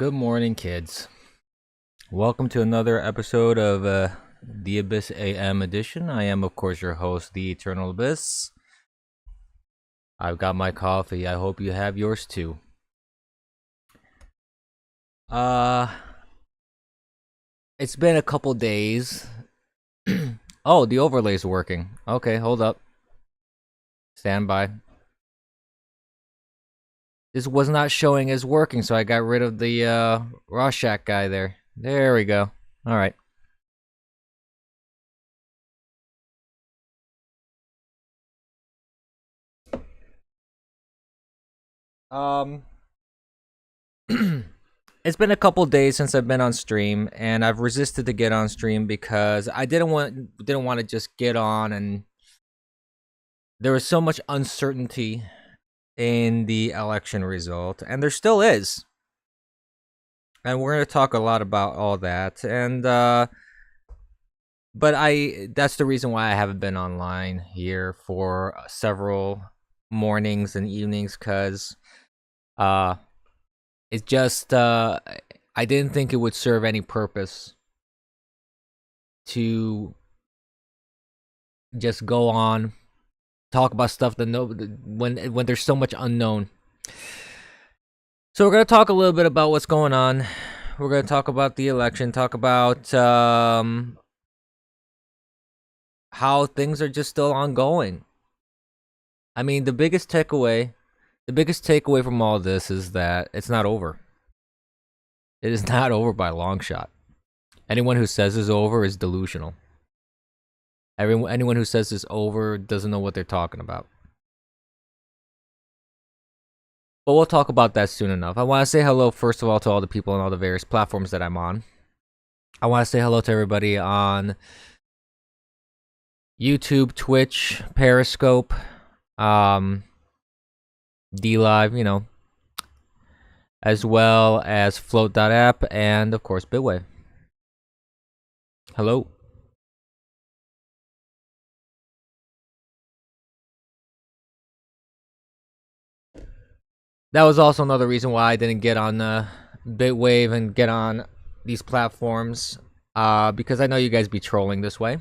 Good morning, kids. Welcome to another episode of the Abyss AM edition. I am, of course, your host, the Eternal Abyss. I've got my coffee. I hope you have yours too. It's been a couple days. Oh, the overlay's working. Okay, hold up. Stand by. This was not showing as working, so I got rid of the Rorschach guy there. There we go. All right. It's been a couple days since I've been on stream, and I've resisted to get on stream because I didn't want to just get on, and there was so much uncertainty in the election result, and there still is. And we're going to talk a lot about all that, and but that's the reason why I haven't been online here for several mornings and evenings, cuz it's just, I didn't think it would serve any purpose to just go on, talk about stuff that when there's so much unknown. So we're going to talk a little bit about what's going on. We're going to talk about the election, talk about how things are just still ongoing. I mean, the biggest takeaway from all this is that it's not over. It is not over by a long shot. Anyone who says it's over is delusional. Anyone who says it's over doesn't know what they're talking about. But we'll talk about that soon enough. I want to say hello, first of all, to all the people on all the various platforms that I'm on. I want to say hello to everybody on YouTube, Twitch, Periscope, D-Live, you know, as well as Float.app, and of course Bitwave. Hello. That was also another reason why I didn't get on Bitwave and get on these platforms, because I know you guys be trolling this way.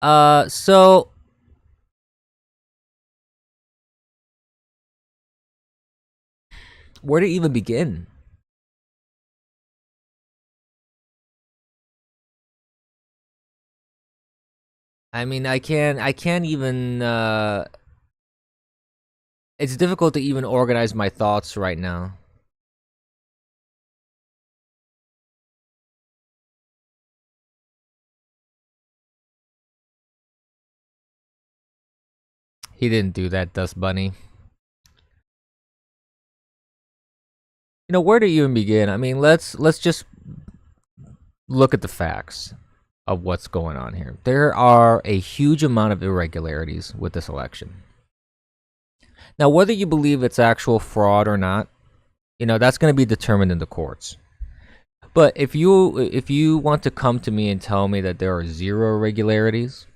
So where to even begin? I mean, I can't even, it's difficult to even organize my thoughts right now. He didn't do that, Dust Bunny. You know, where to even begin? I mean, let's just look at the facts of what's going on here. There are a huge amount of irregularities with this election. Now, whether you believe it's actual fraud or not, you know, that's going to be determined in the courts. But if you want to come to me and tell me that there are zero irregularities,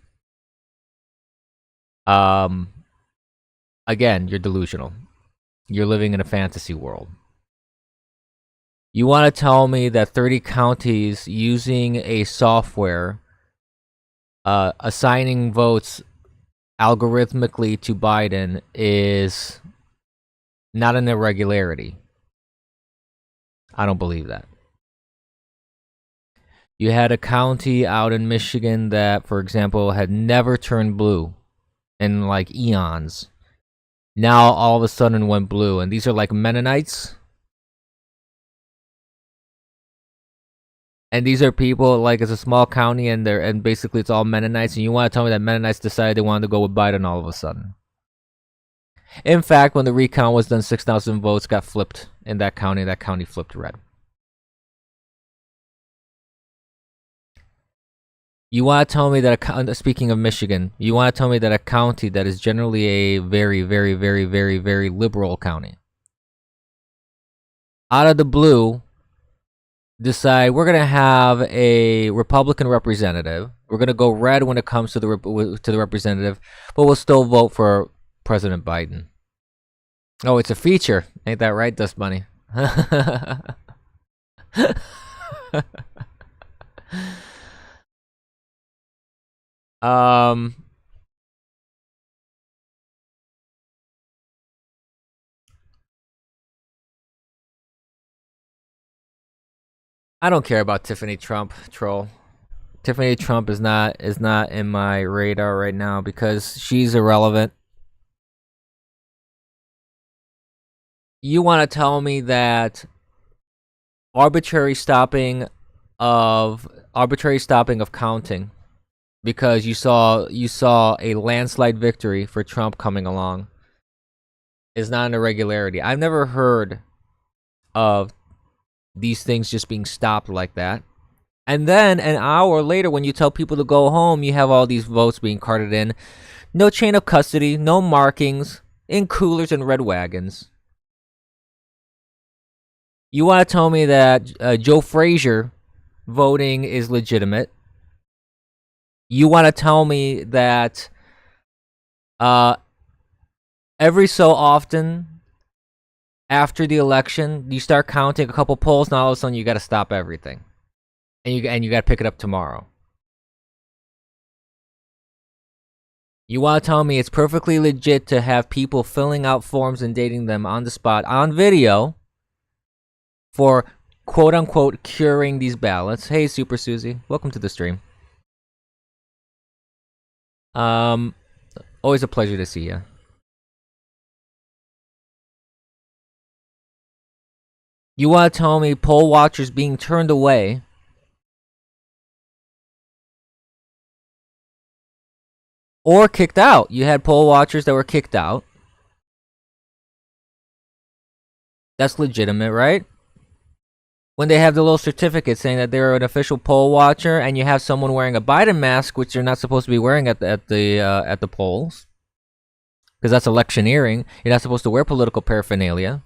again, you're delusional. You're living in a fantasy world. You want to tell me that 30 counties using a software assigning votes algorithmically to Biden is not an irregularity? I don't believe that. You had a county out in Michigan that, for example, had never turned blue in like eons. Now all of a sudden went blue, and these are like Mennonites. And these are people, like, it's a small county, and basically it's all Mennonites, and you want to tell me that Mennonites decided they wanted to go with Biden all of a sudden? In fact, when the recount was done, 6,000 votes got flipped in that county. That county flipped red. You want to tell me that, speaking of Michigan, you want to tell me that a county that is generally a very, very, very, very, very liberal county, out of the blue, decide we're going to have a Republican representative. We're going to go red when it comes to the representative, but we'll still vote for President Biden. Oh, it's a feature. Ain't that right, Dust Bunny? um, I don't care about Tiffany Trump, troll. Tiffany Trump is not in my radar right now because she's irrelevant. You want to tell me that arbitrary stopping arbitrary stopping of counting because you saw a landslide victory for Trump coming along is not an irregularity. I've never heard of these things just being stopped like that. And then an hour later, when you tell people to go home, you have all these votes being carted in. No chain of custody, no markings, in coolers and red wagons. You want to tell me that Joe Frazier voting is legitimate? You want to tell me that every so often after the election, you start counting a couple polls, now all of a sudden you got to stop everything, and you got to pick it up tomorrow. You want to tell me it's perfectly legit to have people filling out forms and dating them on the spot on video for quote unquote curing these ballots? Hey, Super Susie, welcome to the stream. Always a pleasure to see you. You want to tell me poll watchers being turned away or kicked out? You had poll watchers that were kicked out. That's legitimate, right? When they have the little certificate saying that they're an official poll watcher, and you have someone wearing a Biden mask, which they're not supposed to be wearing at the polls, because that's electioneering. You're not supposed to wear political paraphernalia.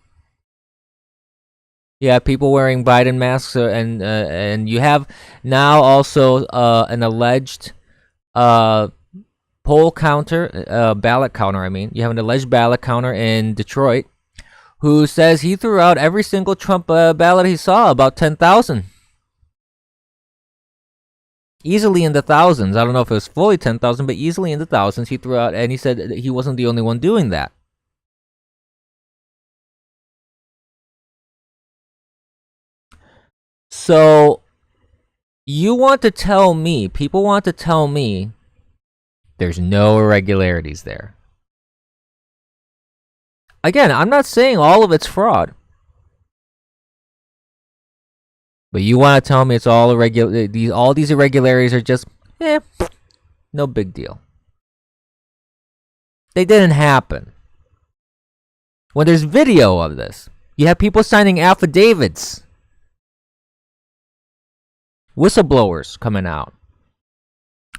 You have people wearing Biden masks, and you have now also an alleged poll counter, ballot counter. I mean, you have an alleged ballot counter in Detroit who says he threw out every single Trump ballot he saw, about 10,000. Easily in the thousands. I don't know if it was fully 10,000, but easily in the thousands he threw out, and he said that he wasn't the only one doing that. So, you want to tell me, people want to tell me, there's no irregularities there. Again, I'm not saying all of it's fraud. But you want to tell me it's all irregular? All these irregularities are just, no big deal. They didn't happen. When there's video of this, you have people signing affidavits, whistleblowers coming out.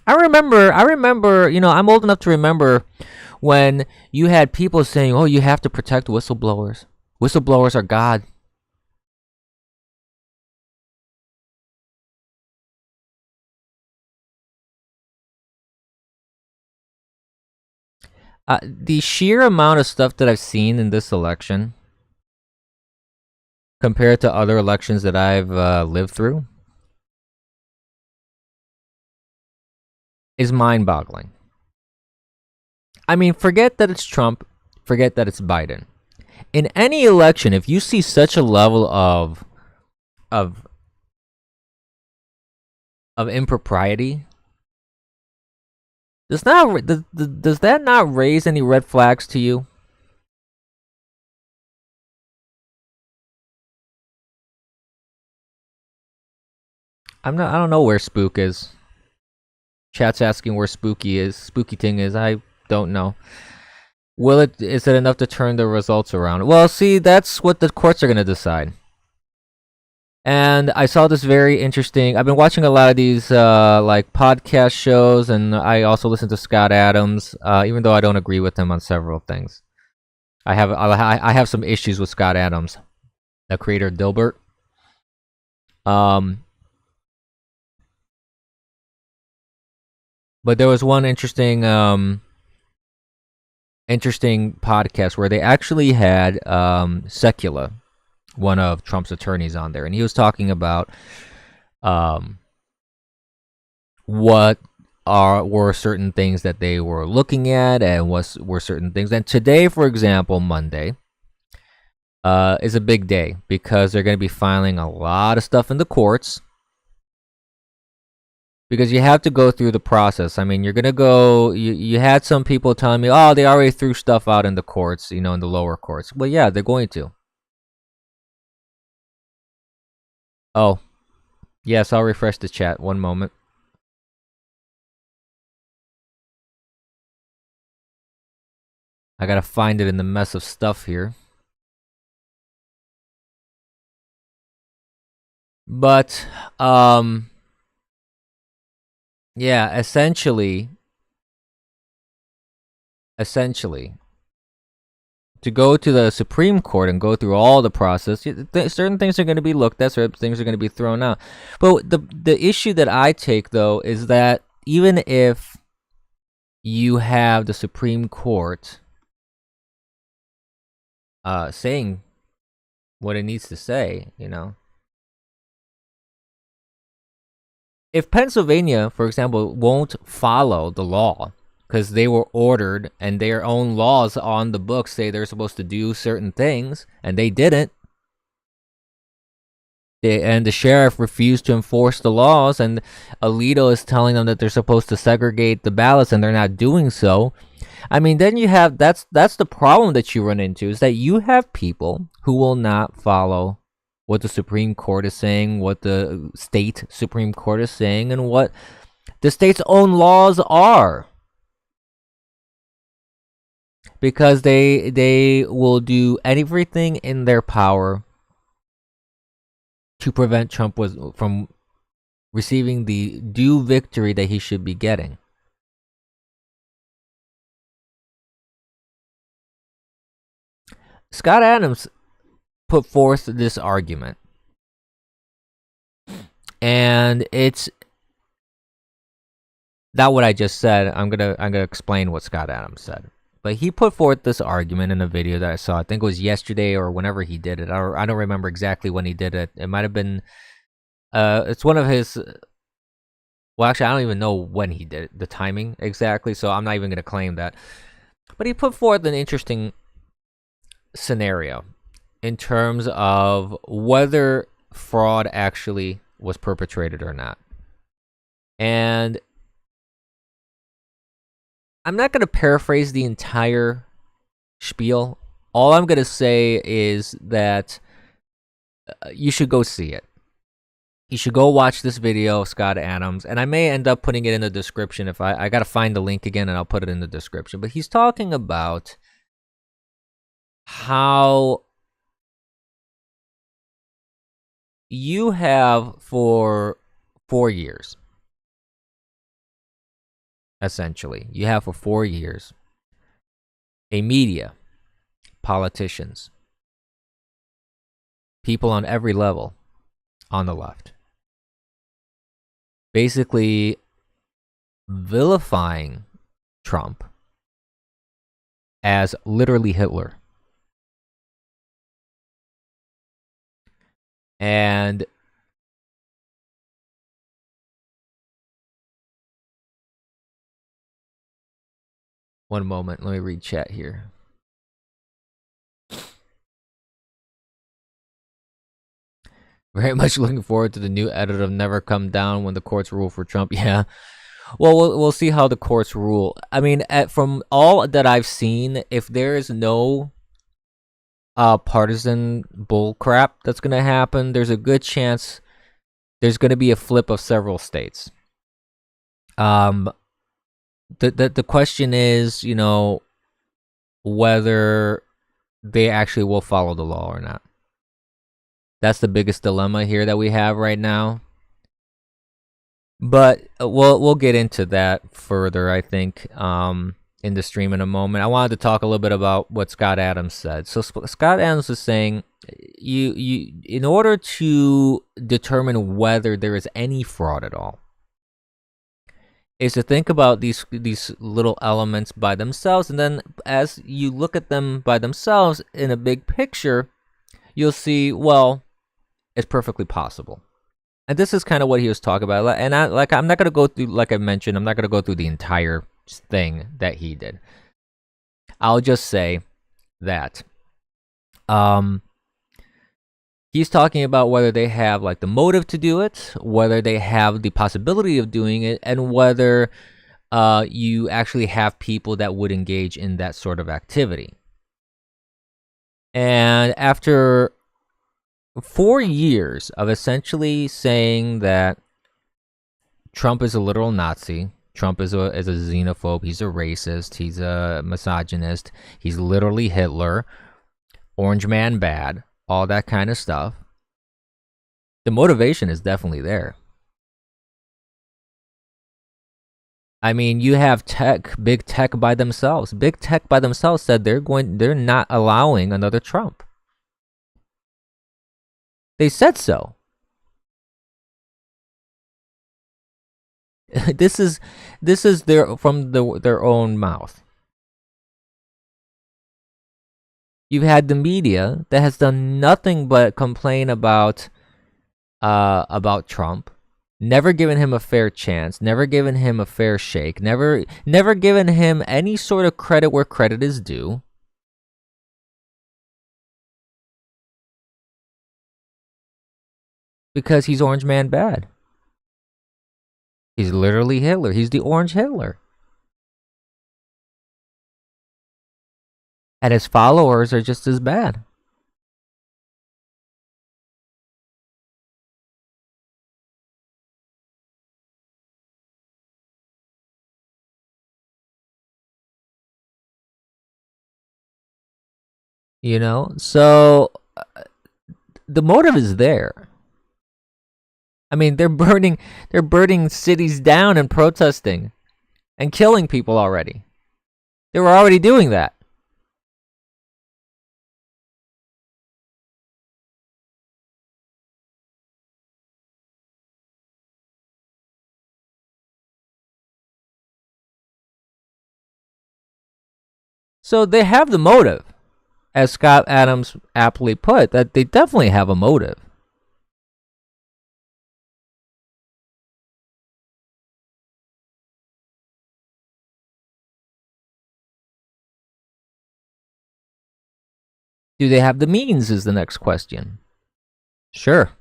I remember. You know, I'm old enough to remember when you had people saying, "Oh, you have to protect whistleblowers. Whistleblowers are God." The sheer amount of stuff that I've seen in this election compared to other elections that I've lived through is mind-boggling. I mean, forget that it's Trump, forget that it's Biden. In any election, if you see such a level of impropriety, does that not raise any red flags to you? I don't know where Spook is. Chat's asking where Spooky Ting is. I don't know. Is it enough to turn the results around? Well, see, that's what the courts are going to decide. And I saw this very interesting. I've been watching a lot of these like podcast shows, and I also listen to Scott Adams, even though I don't agree with him on several things. I have some issues with Scott Adams, the creator of Dilbert. But there was one interesting interesting podcast where they actually had Secula, one of Trump's attorneys, on there, and he was talking about what were certain things that they were looking at, and were certain things. And today, for example, Monday, is a big day because they're going to be filing a lot of stuff in the courts. Because you have to go through the process. I mean, you're going to go, you had some people telling me, oh, they already threw stuff out in the courts, in the lower courts. Well, yeah, they're going to. Oh, yes, I'll refresh the chat. One moment. I got to find it in the mess of stuff here. But, yeah, essentially, to go to the Supreme Court and go through all the process, certain things are going to be looked at, certain things are going to be thrown out. But the issue that I take, though, is that even if you have the Supreme Court saying what it needs to say, if Pennsylvania, for example, won't follow the law because they were ordered and their own laws on the books say they're supposed to do certain things and they didn't, and the sheriff refused to enforce the laws, and Alito is telling them that they're supposed to segregate the ballots and they're not doing so, I mean, then you have, that's the problem that you run into, is that you have people who will not follow what the Supreme Court is saying, what the state Supreme Court is saying, and what the state's own laws are. Because they will do everything in their power to prevent Trump from receiving the due victory that he should be getting. Scott Adams put forth this argument, and it's not what I just said. I'm gonna explain what Scott Adams said. But he put forth this argument in a video that I saw. I think it was yesterday or whenever he did it. I don't remember exactly when he did it. It might have been. It's one of his. Well, actually, I don't even know when he did it, the timing exactly. So I'm not even gonna claim that. But he put forth an interesting scenario in terms of whether fraud actually was perpetrated or not. And I'm not going to paraphrase the entire spiel. All I'm going to say is that you should go see it. You should go watch this video of Scott Adams, and I may end up putting it in the description. If I got to find the link again, and I'll put it in the description. But he's talking about how you have for 4 years, essentially, you have for 4 years a media, politicians, people on every level on the left, basically vilifying Trump as literally Hitler. And one moment, let me read chat here. Very much looking forward to the new edit of Never Come Down when the courts rule for Trump. Yeah. Well, we'll see how the courts rule. I mean, from all that I've seen, if there is no partisan bull crap that's going to happen, there's a good chance there's going to be a flip of several states. The question is, whether they actually will follow the law or not. That's the biggest dilemma here that we have right now. But we'll get into that further, I think, in the stream in a moment. I wanted to talk a little bit about what Scott Adams said. So Scott Adams is saying, you in order to determine whether there is any fraud at all, is to think about these little elements by themselves, and then as you look at them by themselves in a big picture, you'll see, well, it's perfectly possible. And this is kind of what he was talking about. And I'm not gonna go through, like I mentioned, I'm not gonna go through the entire thing that he did. I'll just say that he's talking about whether they have like the motive to do it, whether they have the possibility of doing it, and whether you actually have people that would engage in that sort of activity. And after 4 years of essentially saying that Trump is a literal Nazi, Trump is a xenophobe, he's a racist, he's a misogynist, he's literally Hitler, orange man bad, all that kind of stuff, the motivation is definitely there. I mean, you have big tech by themselves. Big tech by themselves said they're not allowing another Trump. They said so. This is their own mouth. You've had the media that has done nothing but complain about Trump, never given him a fair chance, never given him a fair shake, never given him any sort of credit where credit is due. Because he's orange man bad. He's literally Hitler. He's the orange Hitler. And his followers are just as bad. You know? So the motive is there. I mean, they're burning cities down and protesting and killing people already. They were already doing that. So they have the motive, as Scott Adams aptly put, that they definitely have a motive. Do they have the means is the next question. Sure.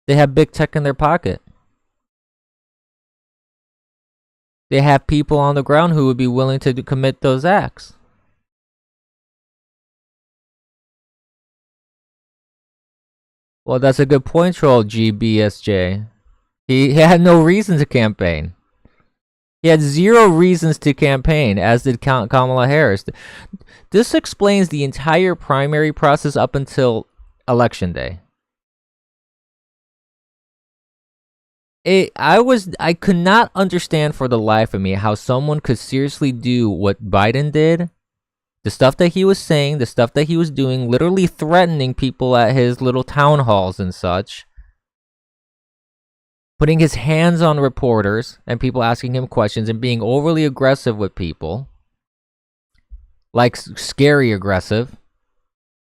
They have big tech in their pocket. They have people on the ground who would be willing to commit those acts. Well, that's a good point, Troll GBSJ. He had no reason to campaign. He had 0 reasons to campaign, as did Kamala Harris. This explains the entire primary process up until Election Day. I could not understand for the life of me how someone could seriously do what Biden did. The stuff that he was saying, the stuff that he was doing, literally threatening people at his little town halls and such. Putting his hands on reporters and people asking him questions and being overly aggressive with people. Like scary aggressive.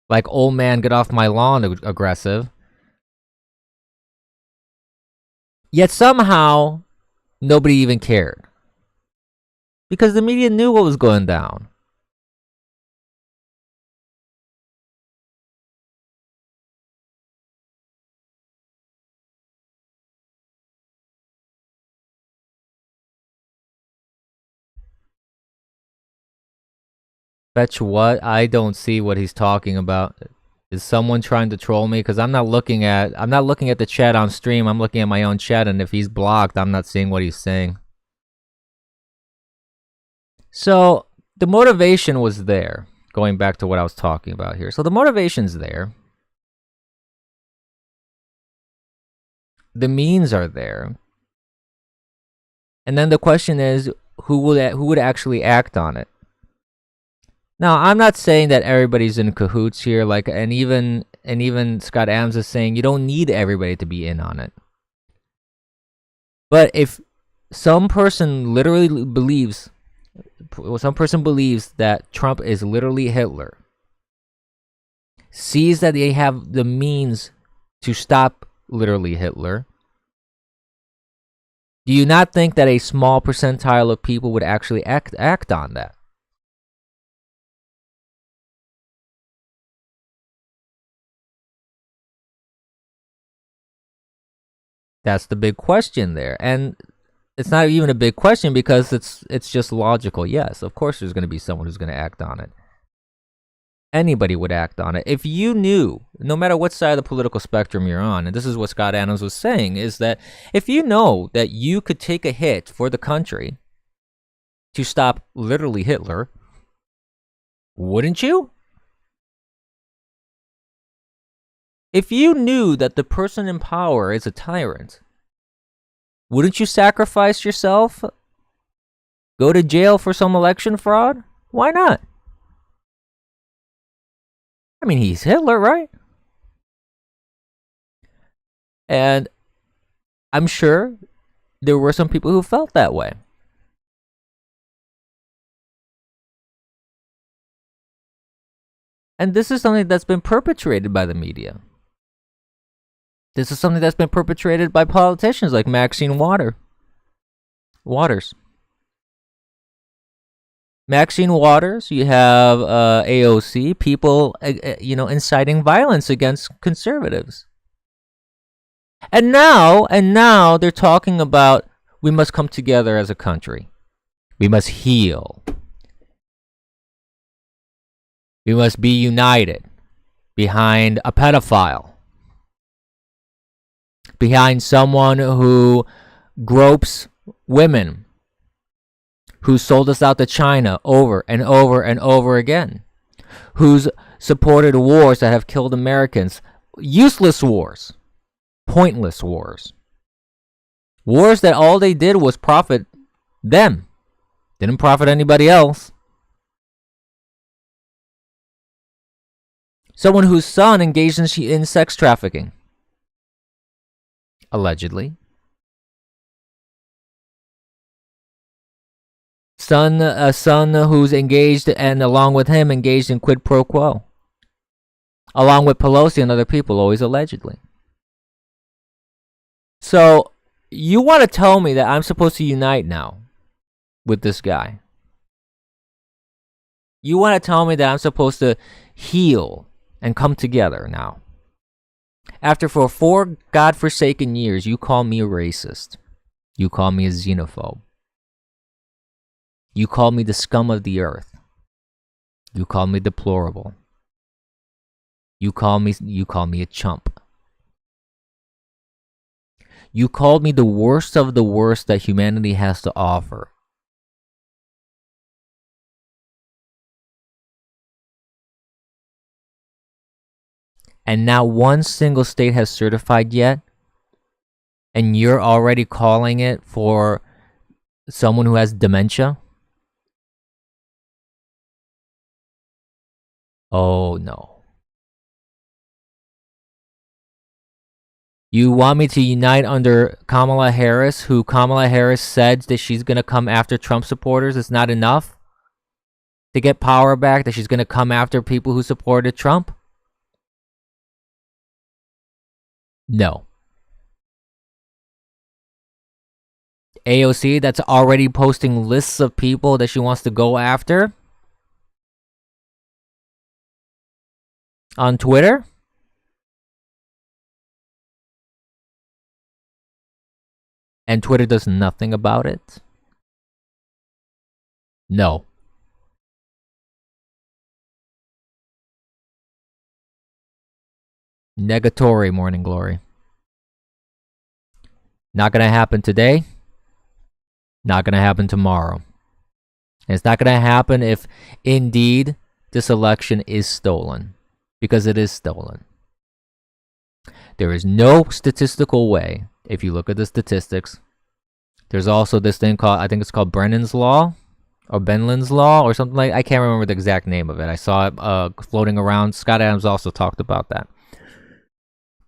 Like old man get off my lawn aggressive. Yet somehow, nobody even cared. Because the media knew what was going down. Fetch what? I don't see what he's talking about. Is someone trying to troll me? Because I'm not looking at the chat on stream. I'm looking at my own chat, and if he's blocked, I'm not seeing what he's saying. So the motivation was there. Going back to what I was talking about here. So the motivation's there. The means are there. And then the question is, who would actually act on it? Now, I'm not saying that everybody's in cahoots here, and even Scott Adams is saying you don't need everybody to be in on it. But if some person believes that Trump is literally Hitler, sees that they have the means to stop literally Hitler, do you not think that a small percentile of people would actually act on that? That's the big question there. And it's not even a big question because it's just logical. Yes, of course there's going to be someone who's going to act on it. Anybody would act on it. If you knew, no matter what side of the political spectrum you're on, and this is what Scott Adams was saying, is that if you know that you could take a hit for the country to stop literally Hitler, wouldn't you? If you knew that the person in power is a tyrant, wouldn't you sacrifice yourself? Go to jail for some election fraud? Why not? I mean, he's Hitler, right? And I'm sure there were some people who felt that way. And this is something that's been perpetrated by the media. This is something that's been perpetrated by politicians like Maxine Waters. Maxine Waters, you have AOC, people, inciting violence against conservatives. And now they're talking about we must come together as a country. We must heal. We must be united behind a pedophile. Behind someone who gropes women, who sold us out to China over and over and over again, who's supported wars that have killed Americans, useless wars, pointless wars, wars that all they did was profit them, didn't profit anybody else. Someone whose son engaged in sex trafficking. Allegedly. A son who's engaged, and along with him, engaged in quid pro quo. Along with Pelosi and other people, always allegedly. So, you want to tell me that I'm supposed to unite now with this guy? You want to tell me that I'm supposed to heal and come together now? After for 4 godforsaken years, you call me a racist. You call me a xenophobe. You call me the scum of the earth. You call me deplorable. You call me a chump. You called me the worst of the worst that humanity has to offer. And not one single state has certified yet, and you're already calling it for someone who has dementia? Oh no. You want me to unite under Kamala Harris, who Kamala Harris said that she's going to come after Trump supporters? It's not enough to get power back, that she's going to come after people who supported Trump? No. AOC, that's already posting lists of people that she wants to go after on Twitter. And Twitter does nothing about it. No. Negatory, Morning Glory. Not going to happen today. Not going to happen tomorrow. And it's not going to happen if indeed this election is stolen. Because it is stolen. There is no statistical way, if you look at the statistics. There's also this thing called, I think it's called Brennan's Law. Or Benlin's Law or something like. I can't remember the exact name of it. I saw it floating around. Scott Adams also talked about that.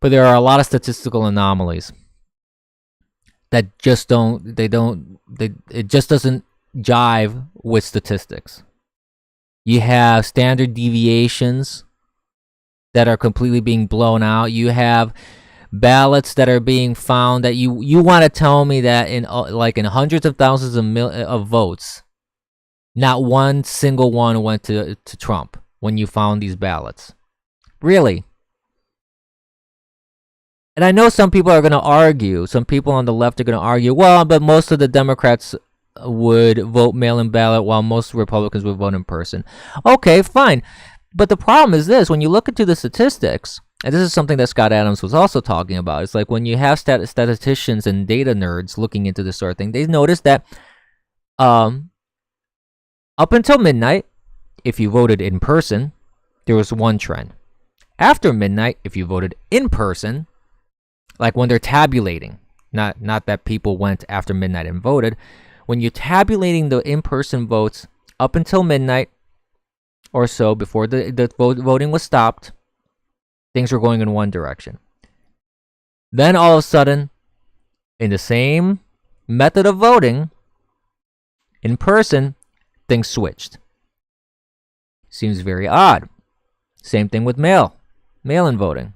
But there are a lot of statistical anomalies that just it just doesn't jive with statistics. You have standard deviations that are completely being blown out. You have ballots that are being found that you want to tell me that in hundreds of thousands of votes, not one single one went to Trump when you found these ballots. Really? And I know some people are going to argue, some people on the left are going to argue, well, but most of the Democrats would vote mail-in ballot while most Republicans would vote in person. Okay, fine. But the problem is this: when you look into the statistics, and this is something that Scott Adams was also talking about, it's like when you have statisticians and data nerds looking into this sort of thing, they notice that up until midnight, if you voted in person, there was one trend. After midnight, if you voted in person, like when they're tabulating, not that people went after midnight and voted, when you're tabulating the in-person votes up until midnight or so, before the voting was stopped, things were going in one direction. Then all of a sudden, in the same method of voting, in person, things switched. Seems very odd. Same thing with mail-in voting.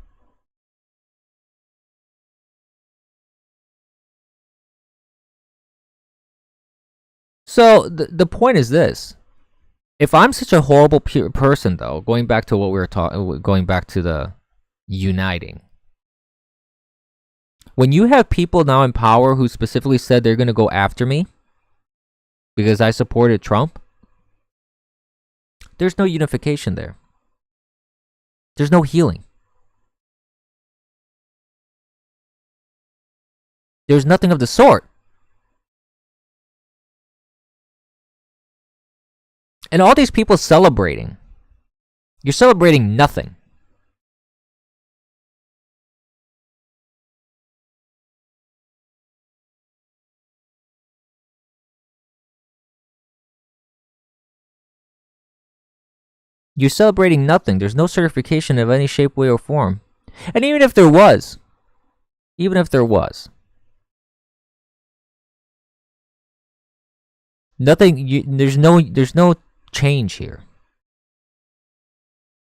So the point is this: if I'm such a horrible person, though, going back to what we were talking, going back to the uniting, when you have people now in power who specifically said they're going to go after me because I supported Trump, there's no unification there. There's no healing. There's nothing of the sort. And all these people celebrating, you're celebrating nothing. You're celebrating nothing. There's no certification of any shape, way, or form. And even if there was, nothing. There's no change here.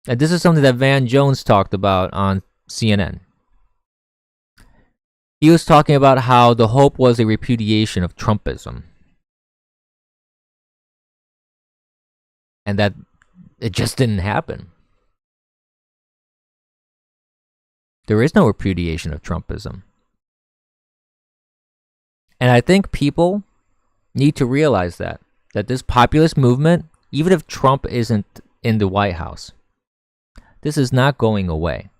And this is something that Van Jones talked about on CNN. He was talking about how the hope was a repudiation of Trumpism. And that it just didn't happen. There is no repudiation of Trumpism. And I think people need to realize that this populist movement, even if Trump isn't in the White House, this is not going away.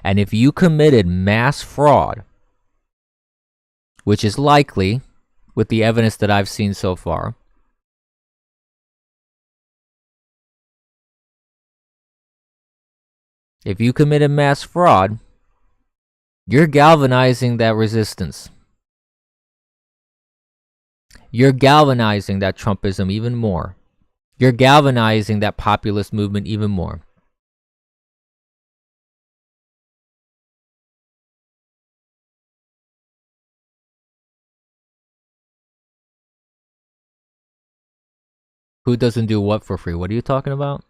And if you committed mass fraud, which is likely with the evidence that I've seen so far, if you committed mass fraud, you're galvanizing that resistance. You're galvanizing that Trumpism even more. You're galvanizing that populist movement even more. Who doesn't do what for free? What are you talking about?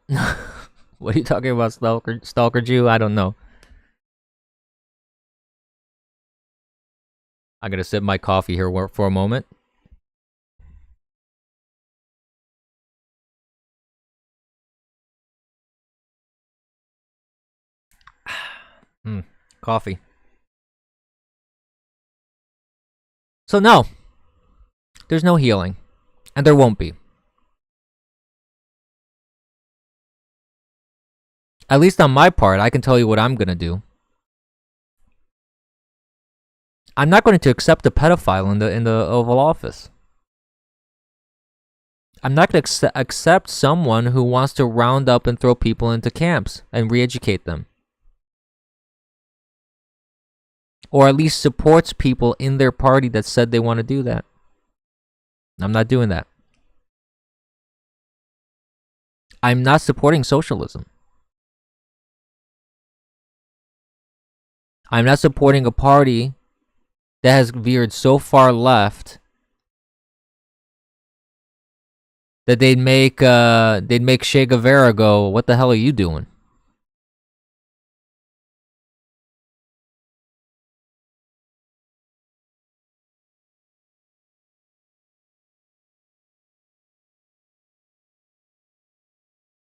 What are you talking about, Stalker Jew? I don't know. I'm going to sip my coffee here for a moment. Coffee. So no, there's no healing, and there won't be. At least on my part, I can tell you what I'm going to do. I'm not going to accept a pedophile in the Oval Office. I'm not going to accept someone who wants to round up and throw people into camps and re-educate them. Or at least supports people in their party that said they want to do that. I'm not doing that. I'm not supporting socialism. I'm not supporting a party that has veered so far left that they'd make Che Guevara go, "What the hell are you doing?"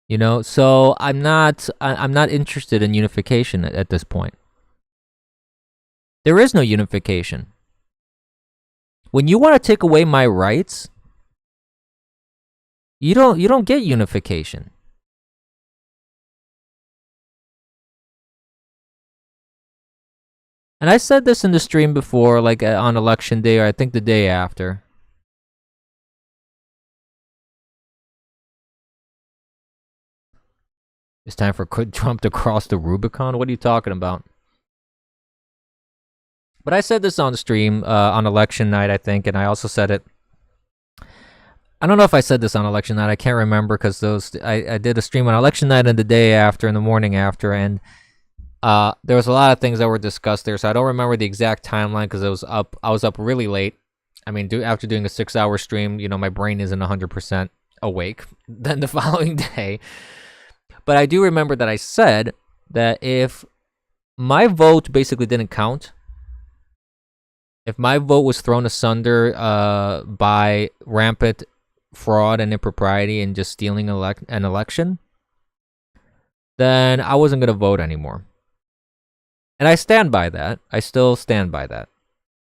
You know, so I'm not interested in unification at this point. There is no unification. When you want to take away my rights, you don't get unification. And I said this in the stream before, like on election day, or I think the day after. It's time for Trump to cross the Rubicon? What are you talking about? But I said this on the stream on election night, I think, and I also said it. I don't know if I said this on election night. I can't remember because I did a stream on election night and the day after and the morning after, and there was a lot of things that were discussed there. So I don't remember the exact timeline because I was up really late. I mean, after doing a 6-hour stream, you know, my brain isn't 100% awake then the following day. But I do remember that I said that if my vote basically didn't count, if my vote was thrown asunder by rampant fraud and impropriety and just stealing an election, then I wasn't going to vote anymore. And I stand by that. I still stand by that.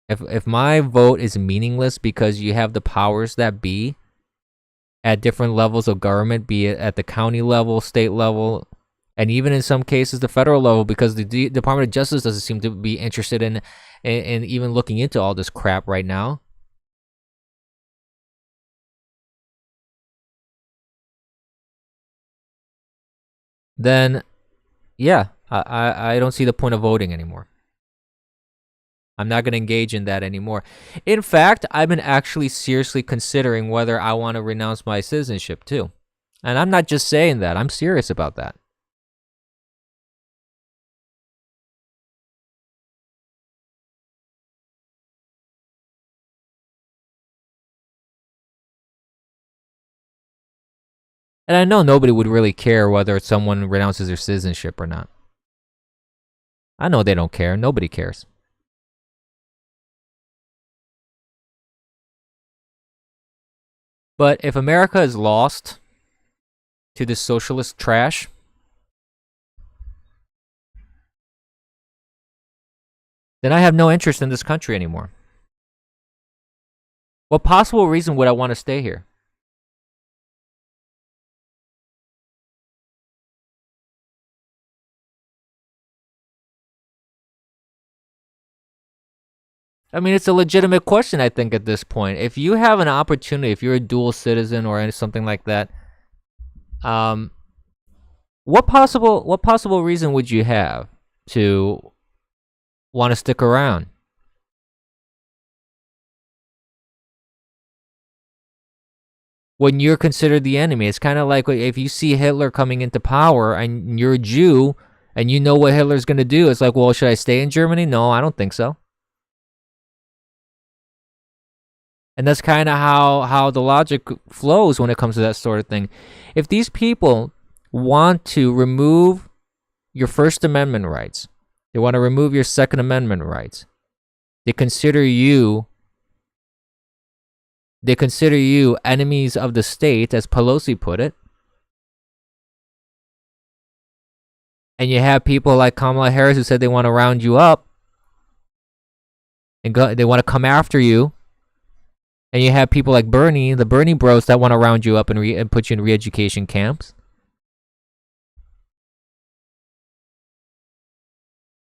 If my vote is meaningless because you have the powers that be at different levels of government, be it at the county level, state level, and even in some cases the federal level, because the Department of Justice doesn't seem to be interested in even looking into all this crap right now. Then, yeah, I don't see the point of voting anymore. I'm not going to engage in that anymore. In fact, I've been actually seriously considering whether I want to renounce my citizenship too. And I'm not just saying that. I'm serious about that. And I know nobody would really care whether someone renounces their citizenship or not. I know they don't care. Nobody cares. But if America is lost to this socialist trash, then I have no interest in this country anymore. What possible reason would I want to stay here? I mean, it's a legitimate question, I think, at this point. If you have an opportunity, if you're a dual citizen or something like that, what possible reason would you have to want to stick around? When you're considered the enemy, it's kind of like if you see Hitler coming into power and you're a Jew and you know what Hitler's going to do, it's like, well, should I stay in Germany? No, I don't think so. And that's kind of how the logic flows when it comes to that sort of thing. If these people want to remove your First Amendment rights, they want to remove your Second Amendment rights, they consider you enemies of the state, as Pelosi put it. And you have people like Kamala Harris who said they want to round you up and they want to come after you. And you have people like Bernie, the Bernie bros, that want to round you up and put you in re-education camps.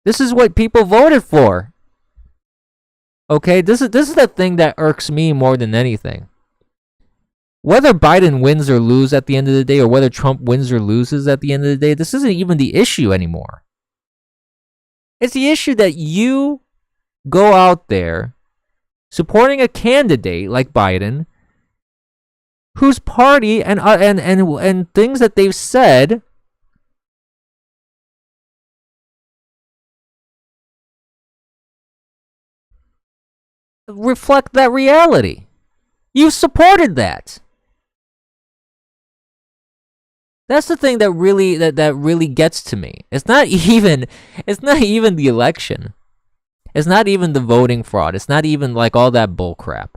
This is what people voted for. Okay, this is the thing that irks me more than anything. Whether Biden wins or loses at the end of the day, or whether Trump wins or loses at the end of the day, this isn't even the issue anymore. It's the issue that you go out there supporting a candidate like Biden, whose party and things that they've said reflect that reality. You supported that. That's the thing that really gets to me. It's not even the election. It's not even the voting fraud. It's not even like all that bullcrap.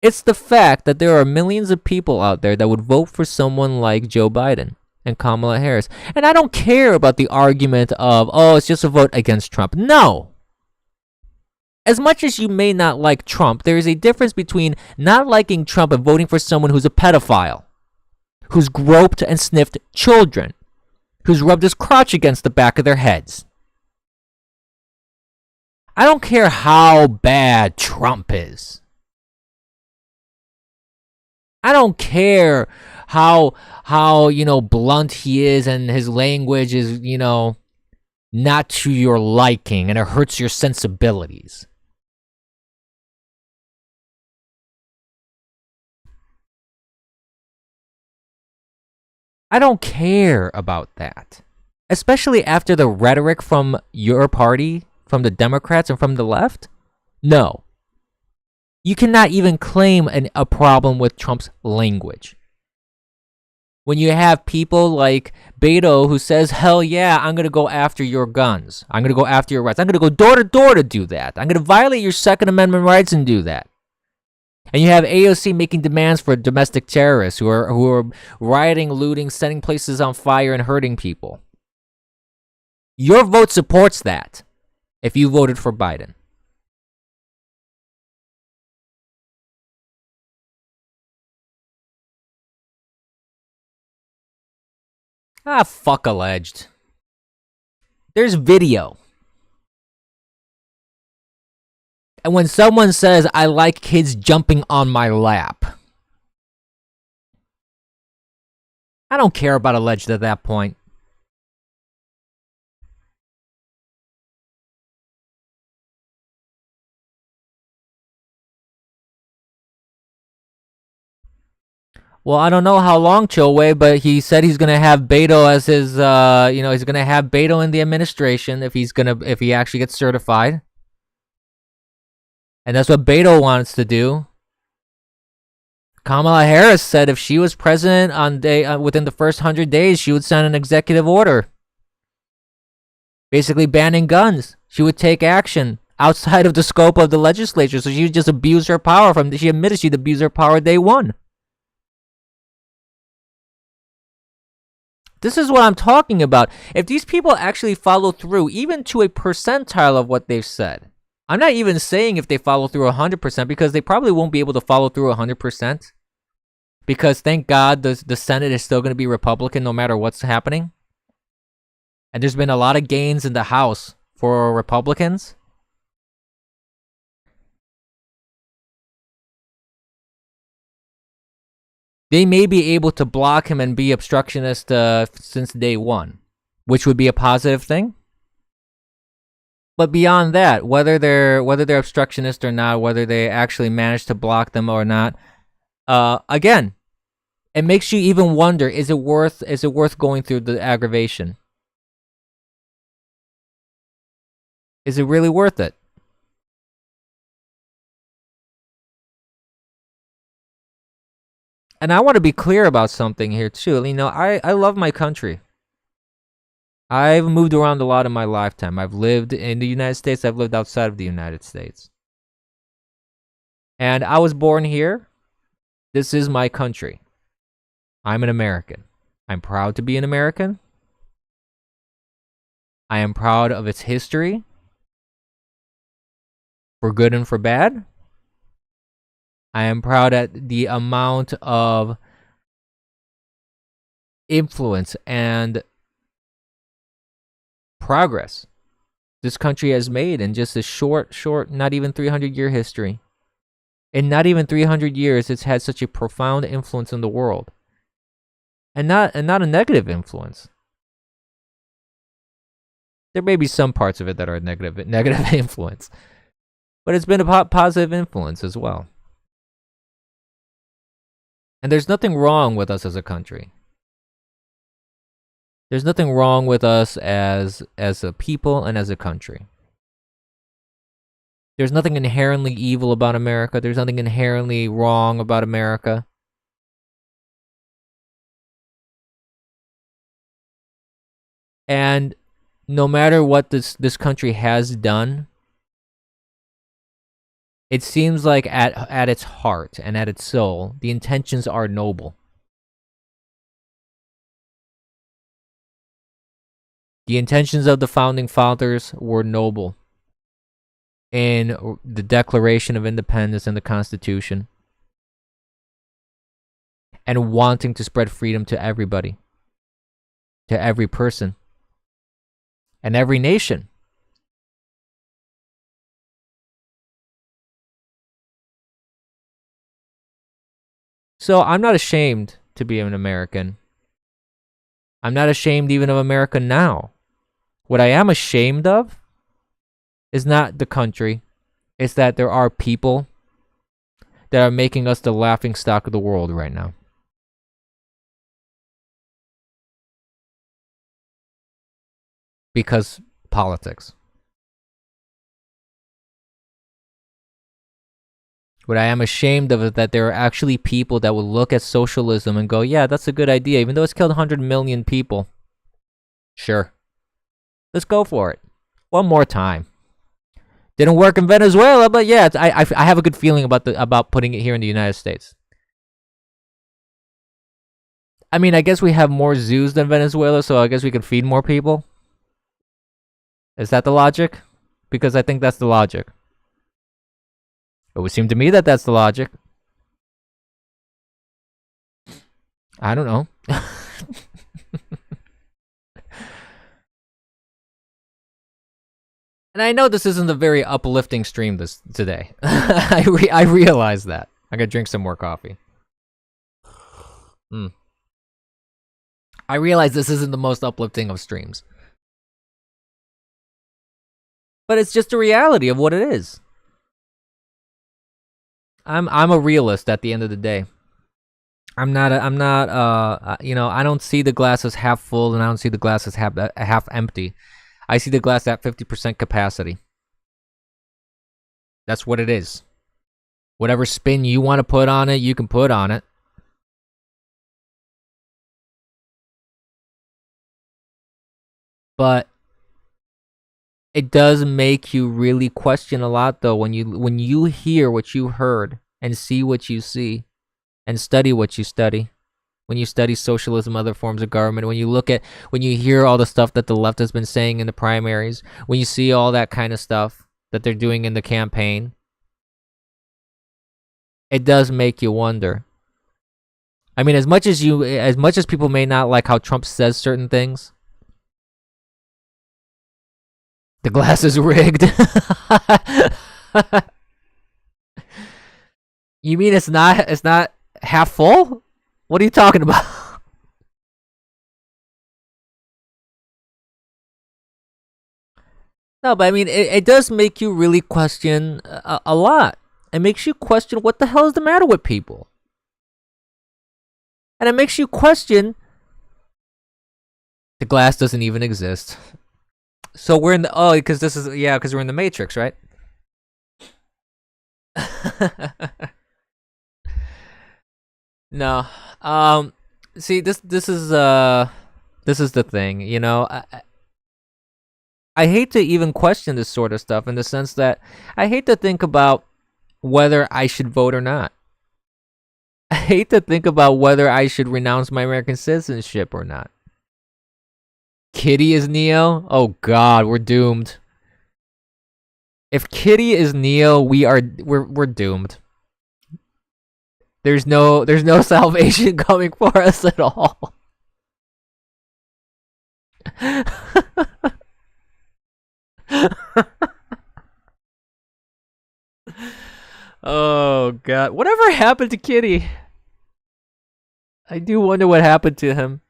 It's the fact that there are millions of people out there that would vote for someone like Joe Biden and Kamala Harris. And I don't care about the argument of, oh, it's just a vote against Trump. No. As much as you may not like Trump, there is a difference between not liking Trump and voting for someone who's a pedophile, who's groped and sniffed children, who's rubbed his crotch against the back of their heads. I don't care how bad Trump is. I don't care how blunt he is and his language is, not to your liking and it hurts your sensibilities. I don't care about that. Especially after the rhetoric from your party, from the Democrats and from the left. No. You cannot even claim a problem with Trump's language. When you have people like Beto who says, hell yeah, I'm going to go after your guns. I'm going to go after your rights. I'm going to go door to door to do that. I'm going to violate your Second Amendment rights and do that. And you have AOC making demands for domestic terrorists who are rioting, looting, setting places on fire, and hurting people. Your vote supports that if you voted for Biden. Fuck alleged. There's video. And when someone says, I like kids jumping on my lap, I don't care about alleged at that point. Well, I don't know how long, Chilway, but he said he's gonna have Beto as his, he's gonna have Beto in the administration if he actually gets certified, and that's what Beto wants to do. Kamala Harris said if she was president within the first 100 days, she would sign an executive order, basically banning guns. She would take action outside of the scope of the legislature, so she would just abuse her power. She admitted she'd abuse her power day one. This is what I'm talking about. If these people actually follow through, even to a percentile of what they've said, I'm not even saying if they follow through 100%, because they probably won't be able to follow through 100%. Because thank God the Senate is still going to be Republican no matter what's happening. And there's been a lot of gains in the House for Republicans. They may be able to block him and be obstructionist since day one, which would be a positive thing. But beyond that, whether they're obstructionist or not, whether they actually manage to block them or not, again, it makes you even wonder: is it worth going through the aggravation? Is it really worth it? And I want to be clear about something here too. I love my country. I've moved around a lot in my lifetime. I've lived in the United States. I've lived outside of the United States. And I was born here. This is my country. I'm an American. I'm proud to be an American. I am proud of its history, for good and for bad. I am proud at the amount of influence and progress this country has made in just a short, not even 300-year history. In not even 300 years, it's had such a profound influence in the world. And not a negative influence. There may be some parts of it that are negative influence. But it's been a positive influence as well. And there's nothing wrong with us as a country. There's nothing wrong with us as a people and as a country. There's nothing inherently evil about America. There's nothing inherently wrong about America. And no matter what this country has done, it seems like at its heart and at its soul, the intentions are noble. The intentions of the founding fathers were noble in the Declaration of Independence and the Constitution, and wanting to spread freedom to everybody, to every person, and every nation. So I'm not ashamed to be an American. I'm not ashamed even of America now. What I am ashamed of is not the country. It's that there are people that are making us the laughing stock of the world right now. Because politics. What I am ashamed of is that there are actually people that will look at socialism and go, yeah, that's a good idea, even though it's killed 100 million people. Sure. Let's go for it. One more time. Didn't work in Venezuela, but yeah, I have a good feeling about putting it here in the United States. I mean, I guess we have more zoos than Venezuela, so I guess we could feed more people. Is that the logic? Because I think that's the logic. It would seem to me that that's the logic. I don't know. And I know this isn't a very uplifting stream today. I realize that. I gotta drink some more coffee. I realize this isn't the most uplifting of streams. But it's just a reality of what it is. I'm a realist at the end of the day. I don't see the glass as half full and I don't see the glass as half empty. I see the glass at 50% capacity. That's what it is. Whatever spin you want to put on it, you can put on it. But it does make you really question a lot, though, when you hear what you heard and see what you see and study what you study. When you study socialism, other forms of government, when you hear all the stuff that the left has been saying in the primaries, when you see all that kind of stuff that they're doing in the campaign, it does make you wonder. I mean, as much as people may not like how Trump says certain things, the glass is rigged. You mean it's not half full? What are you talking about? No, but I mean, it does make you really question a lot. It makes you question what the hell is the matter with people. And it makes you question the glass doesn't even exist. So we're in the, because we're in the Matrix, right? No. See, this is the thing, you know. I hate to even question this sort of stuff in the sense that I hate to think about whether I should vote or not. I hate to think about whether I should renounce my American citizenship or not. Kitty is Neo? Oh God, we're doomed. If Kitty is Neo, we're doomed. There's no salvation coming for us at all. Oh God, whatever happened to Kitty? I do wonder what happened to him.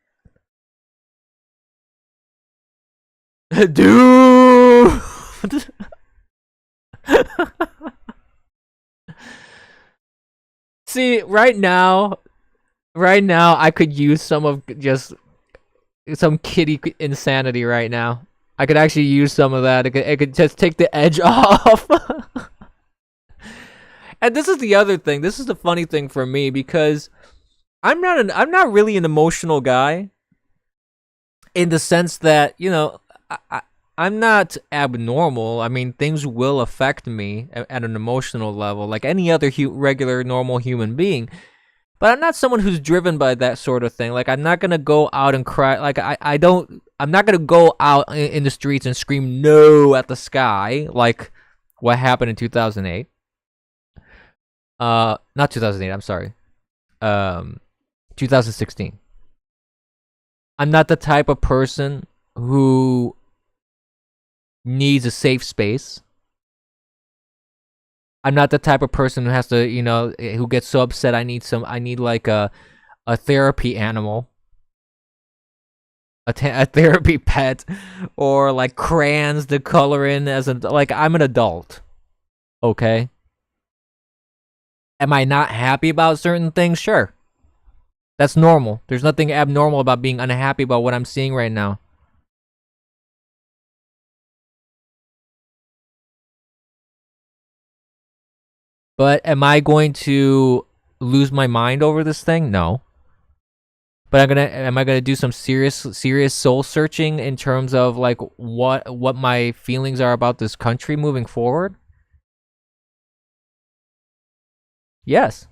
Dude. See, right now, I could use some Kitty insanity right now. I could actually use some of that. It could just take the edge off. And this is the other thing. This is the funny thing for me because I'm not really an emotional guy in the sense that, I'm not abnormal. I mean, things will affect me at an emotional level like any other regular normal human being. But I'm not someone who's driven by that sort of thing. Like, I'm not gonna go out and cry. Like, I'm not gonna go out in the streets and scream no at the sky like what happened in 2008. Not 2008. I'm sorry. 2016. I'm not the type of person who needs a safe space. I'm not the type of person who has to, who gets so upset. I need like a therapy animal, a therapy pet, or like crayons to color in like I'm an adult. Okay. Am I not happy about certain things? Sure. That's normal. There's nothing abnormal about being unhappy about what I'm seeing right now. But am I going to lose my mind over this thing? No. But am I gonna do some serious soul searching in terms of like what my feelings are about this country moving forward? Yes.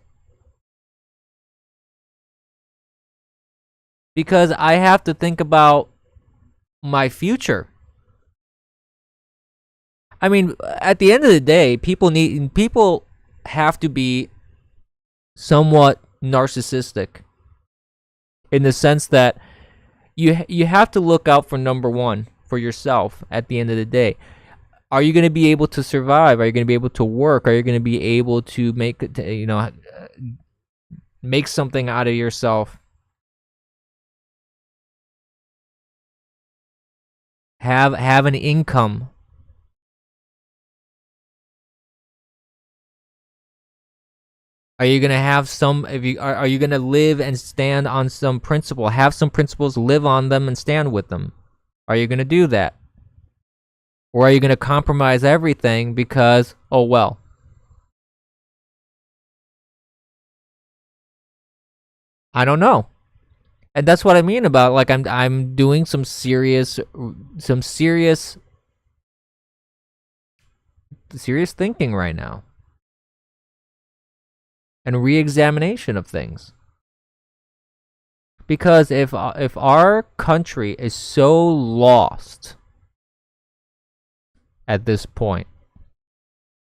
Because I have to think about my future. I mean, at the end of the day, people have to be somewhat narcissistic in the sense that you have to look out for number one for yourself at the end of the day. Are you going to be able to survive? Are you going to be able to work? Are you going to be able to make something out of yourself? Have an income. Are you gonna have some? Are you gonna live and stand on some principle? Have some principles, live on them, and stand with them. Are you gonna do that, or are you gonna compromise everything because oh well? I don't know, and that's what I mean about like I'm doing some serious thinking right now and re-examination of things. Because if our country is so lost at this point,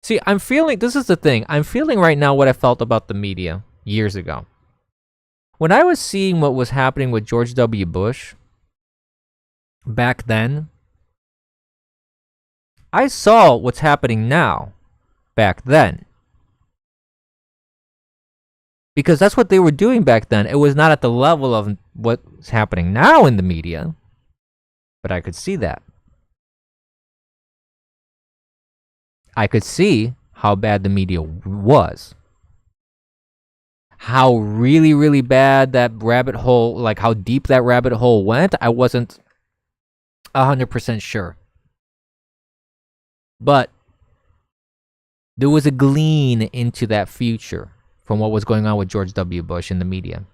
see, this is the thing. I'm feeling right now what I felt about the media years ago. When I was seeing what was happening with George W. Bush back then, I saw what's happening now back then. Because that's what they were doing back then. It was not at the level of what's happening now in the media, but I could see that. I could see how bad the media was. How really, really bad that rabbit hole, like how deep that rabbit hole went, I wasn't 100% sure. But there was a glean into that future from what was going on with George W. Bush in the media.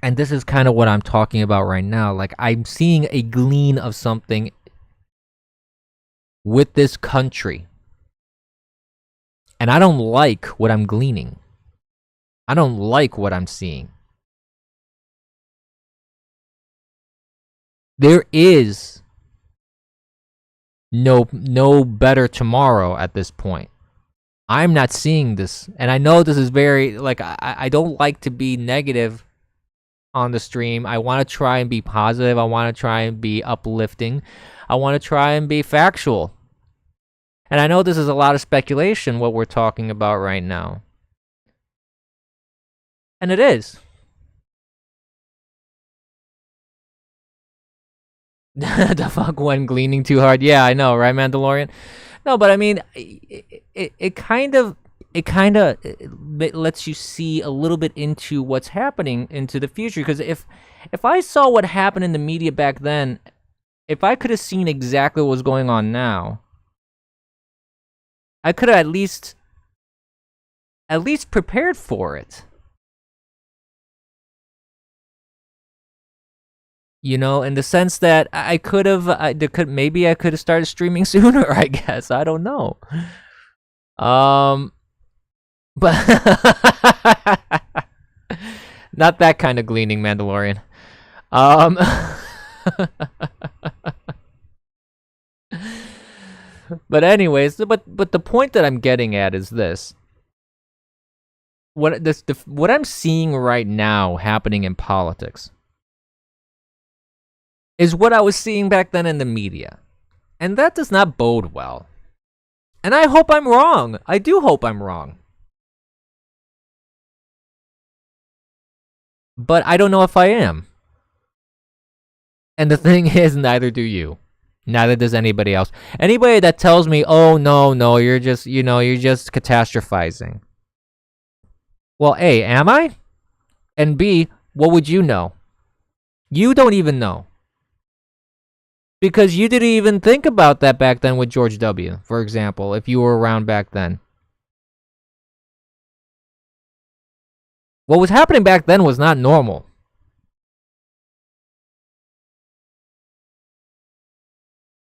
And this is kind of what I'm talking about right now. Like, I'm seeing a glean of something with this country. And I don't like what I'm gleaning. I don't like what I'm seeing. There is no better tomorrow at this point. I'm not seeing this. And I know this is very, like, I don't like to be negative on the stream. I want to try and be positive. I want to try and be uplifting. I want to try and be factual. And I know this is a lot of speculation, what we're talking about right now. And it is. The fuck when gleaning too hard? Yeah, I know, right, Mandalorian? No, but I mean, it kind of lets you see a little bit into what's happening into the future. Because if I saw what happened in the media back then, if I could have seen exactly what was going on now, I could have at least at least prepared for it. You know, in the sense that I could have, maybe I could have started streaming sooner. I guess I don't know. But not that kind of gleaning, Mandalorian. But anyways, but the point that I'm getting at is this. What I'm seeing right now happening in politics is what I was seeing back then in the media. And that does not bode well. And I hope I'm wrong. I do hope I'm wrong. But I don't know if I am. And the thing is, neither do you. Neither does anybody else. Anybody that tells me, oh, no, you're just catastrophizing. Well, A, am I? And B, what would you know? You don't even know. Because you didn't even think about that back then with George W., for example, if you were around back then. What was happening back then was not normal.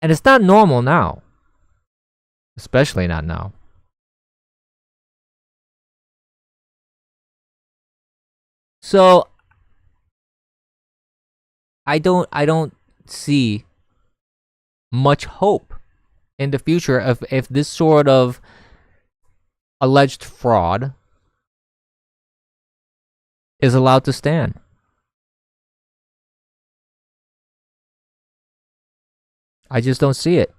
And it's not normal now. Especially not now. So I don't see much hope in the future if this sort of alleged fraud is allowed to stand. I just don't see it.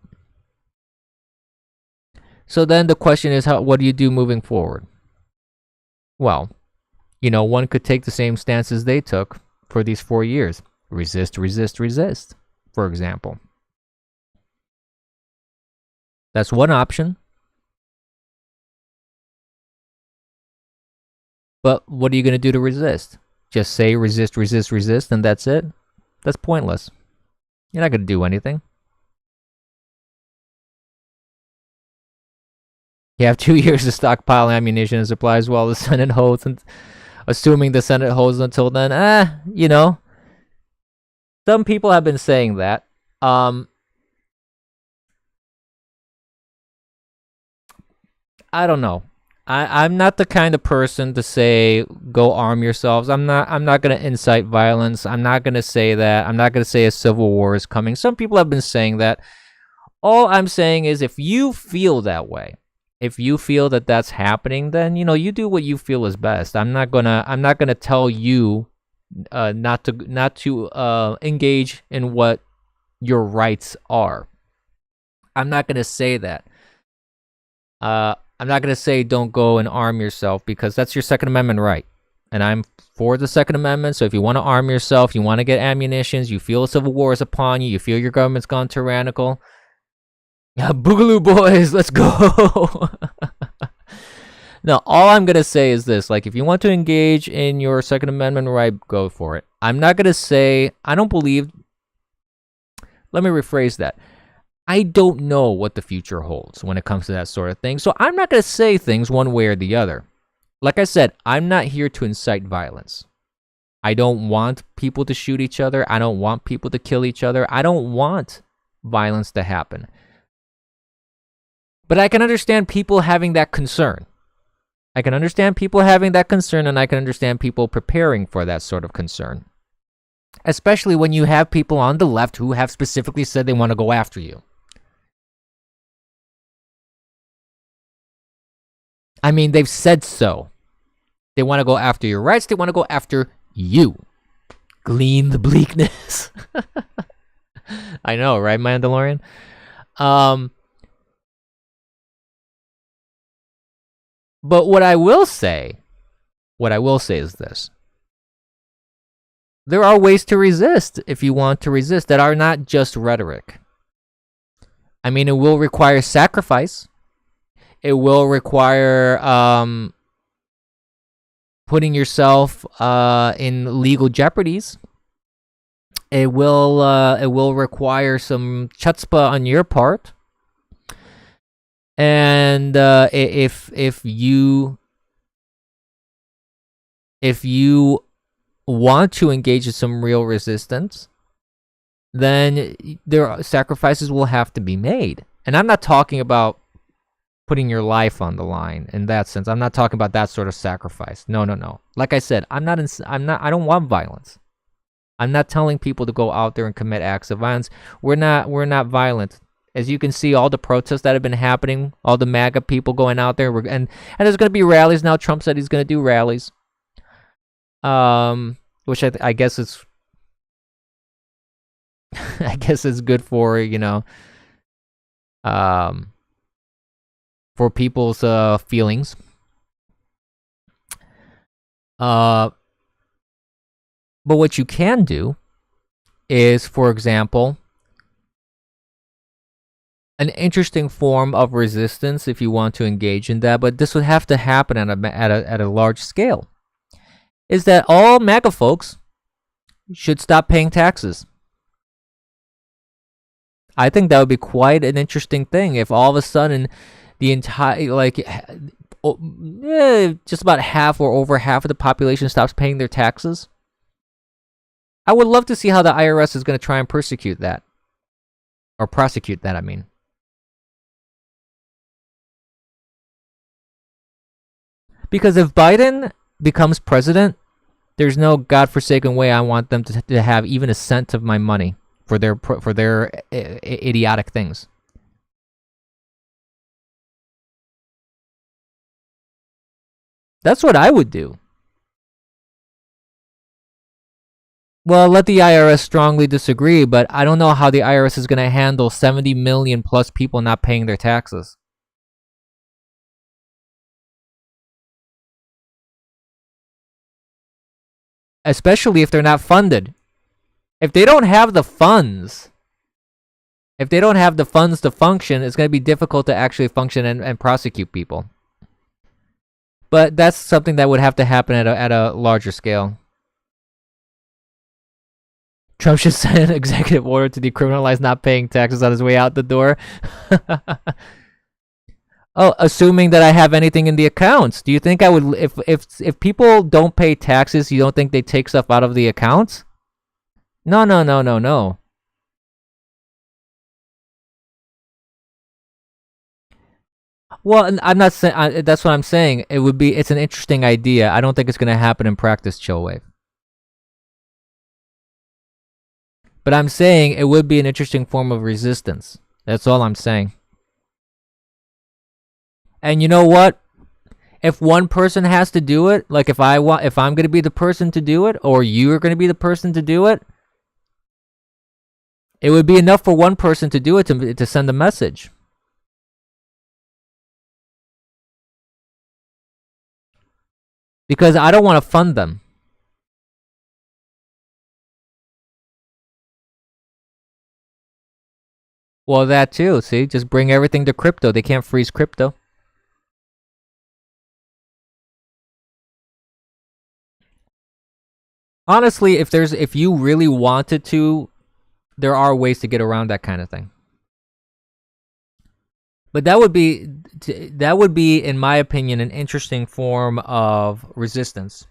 So then the question is, what do you do moving forward? Well, one could take the same stances they took for these 4 years. Resist, for example. That's one option. But what are you going to do to resist? Just say resist, and that's it? That's pointless. You're not going to do anything. You have 2 years to stockpile ammunition and supplies while the Senate holds, and assuming the Senate holds until then. Some people have been saying that. I don't know. I'm not the kind of person to say go arm yourselves. I'm not gonna incite violence. I'm not gonna say that. I'm not gonna say a civil war is coming. Some people have been saying that. All I'm saying is, if you feel that way, if you feel that that's happening, then you do what you feel is best. I'm not gonna tell you not to engage in what your rights are. I'm not gonna say that. I'm not going to say don't go and arm yourself, because that's your Second Amendment right. And I'm for the Second Amendment, so if you want to arm yourself, you want to get ammunitions, you feel a civil war is upon you, you feel your government's gone tyrannical, boogaloo boys, let's go. No, all I'm going to say is this. If you want to engage in your Second Amendment right, go for it. I'm not going to say, I don't believe, let me rephrase that. I don't know what the future holds when it comes to that sort of thing, so I'm not going to say things one way or the other. Like I said, I'm not here to incite violence. I don't want people to shoot each other. I don't want people to kill each other. I don't want violence to happen. But I can understand people having that concern. I can understand people having that concern, and I can understand people preparing for that sort of concern. Especially when you have people on the left who have specifically said they want to go after you. I mean, they've said so. They want to go after your rights. They want to go after you. Glean the bleakness. I know, right, Mandalorian? But what I will say is this. There are ways to resist, if you want to resist, that are not just rhetoric. I mean, it will require sacrifice. It will require putting yourself in legal jeopardies. It will require some chutzpah on your part. And if you if you want to engage in some real resistance, then sacrifices will have to be made. And I'm not talking about putting your life on the line in that sense. I'm not talking about that sort of sacrifice. No. Like I said, I don't want violence. I'm not telling people to go out there and commit acts of violence. We're not violent. As you can see, all the protests that have been happening, all the MAGA people going out there, and there's going to be rallies now. Trump said he's going to do rallies, which I guess is, I guess is good for for people's feelings. But what you can do is, for example, an interesting form of resistance if you want to engage in that, but this would have to happen at a large scale, is that all MAGA folks should stop paying taxes. I think that would be quite an interesting thing if all of a sudden the entire, just about half or over half of the population stops paying their taxes. I would love to see how the IRS is going to try and prosecute that. I mean. Because if Biden becomes president, there's no godforsaken way I want them to have even a cent of my money for their idiotic things. That's what I would do. Well, let the IRS strongly disagree, but I don't know how the IRS is going to handle 70 million plus people not paying their taxes. Especially if they're not funded. If they don't have the funds, to function, it's going to be difficult to actually function and prosecute people. But that's something that would have to happen at a larger scale. Trump should send an executive order to decriminalize not paying taxes on his way out the door. Oh, assuming that I have anything in the accounts. Do you think I would, if people don't pay taxes, you don't think they take stuff out of the accounts? No. Well, I'm not saying, that's what I'm saying. It's an interesting idea. I don't think it's going to happen in practice, Chillwave. But I'm saying it would be an interesting form of resistance. That's all I'm saying. And you know what? If one person has to do it, like if I'm going to be the person to do it, or you're going to be the person to do it, it would be enough for one person to do it to send a message. Because I don't want to fund them. Well, that too. See, just bring everything to crypto. They can't freeze crypto. Honestly, if you really wanted to, there are ways to get around that kind of thing. But that would be, in my opinion, an interesting form of resistance.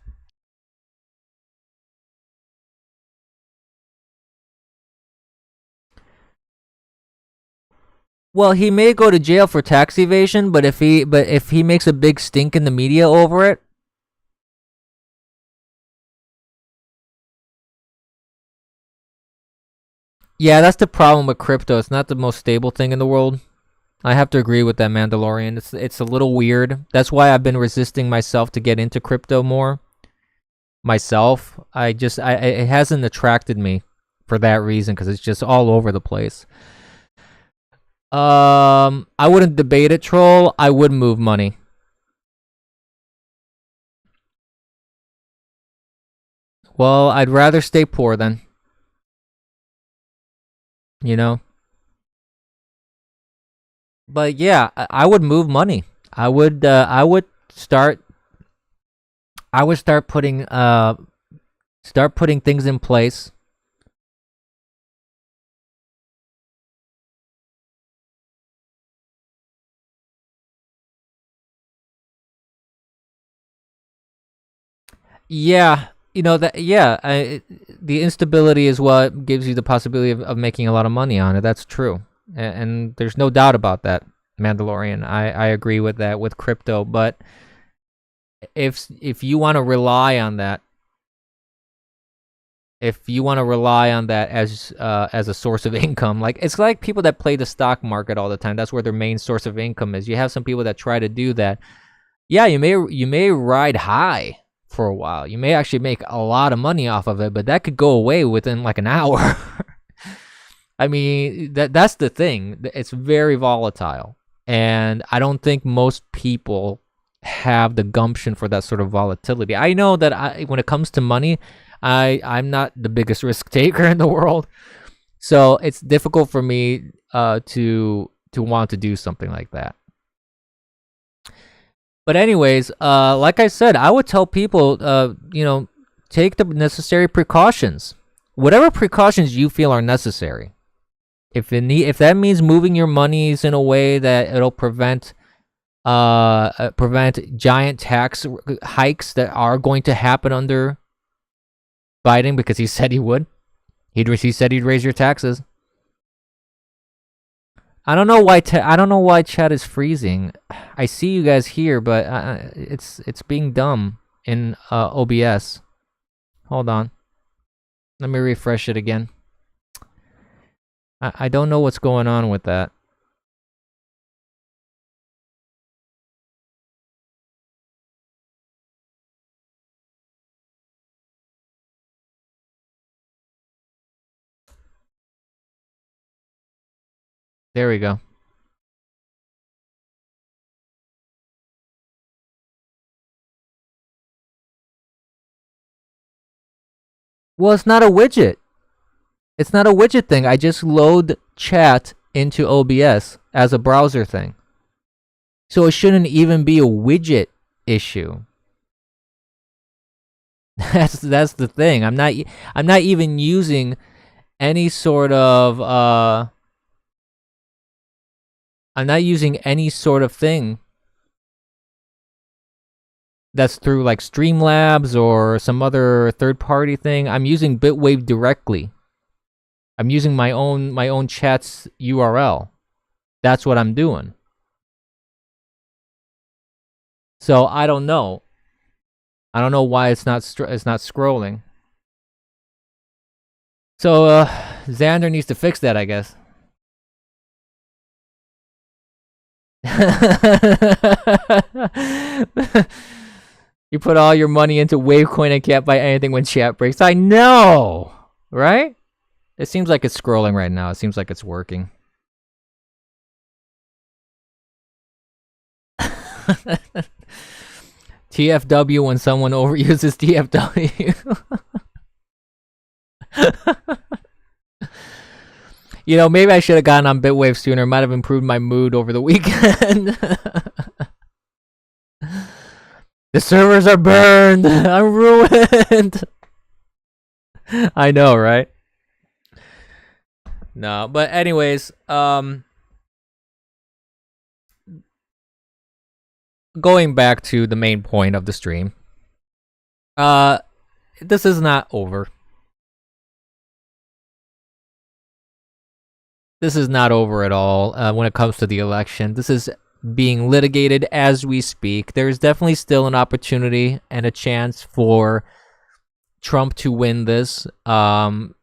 Well, he may go to jail for tax evasion, but if he makes a big stink in the media over it, yeah, that's the problem with crypto. It's not the most stable thing in the world. I have to agree with that, Mandalorian. It's a little weird. That's why I've been resisting myself to get into crypto more. Myself, it hasn't attracted me for that reason, because it's just all over the place. I wouldn't debate it, troll. I would move money. Well, I'd rather stay poor then. You know? But yeah, I would move money. I would start putting things in place. Yeah, the instability is what gives you the possibility of making a lot of money on it. That's true, and there's no doubt about that, Mandalorian. I agree with that with crypto, but if you want to rely on that, as a source of income, like it's like people that play the stock market all the time. That's where their main source of income is. You have some people that try to do that. Yeah, you may ride high for a while. You may actually make a lot of money off of it, but that could go away within like an hour. I mean, that's the thing. It's very volatile, and I don't think most people have the gumption for that sort of volatility. I know that when it comes to money, I'm not the biggest risk taker in the world, so it's difficult for me to want to do something like that. But anyways, like I said, I would tell people, take the necessary precautions, whatever precautions you feel are necessary. If that means moving your monies in a way that it'll prevent giant tax hikes that are going to happen under Biden, because he said he would. He said he'd raise your taxes. I don't know why chat is freezing. I see you guys here, but it's being dumb in OBS. Hold on. Let me refresh it again. I don't know what's going on with that. There we go. Well, it's not a widget. It's not a widget thing. I just load chat into OBS as a browser thing. So it shouldn't even be a widget issue. That's the thing. I'm not even using any sort of I'm not using any sort of thing that's through like Streamlabs or some other third-party thing. I'm using Bitwave directly. I'm using my own chat's URL. That's what I'm doing. So I don't know. I don't know why it's not scrolling. So Xander needs to fix that, I guess. You put all your money into Wavecoin and can't buy anything when chat breaks. I know, right? It seems like it's scrolling right now. It seems like it's working. TFW when someone overuses TFW. Maybe I should have gotten on Bitwave sooner. It might have improved my mood over the weekend. The servers are burned. I'm ruined. I know, right? No, but anyways, going back to the main point of the stream. This is not over. This is not over at all when it comes to the election. This is being litigated as we speak. There's definitely still an opportunity and a chance for Trump to win this. Getting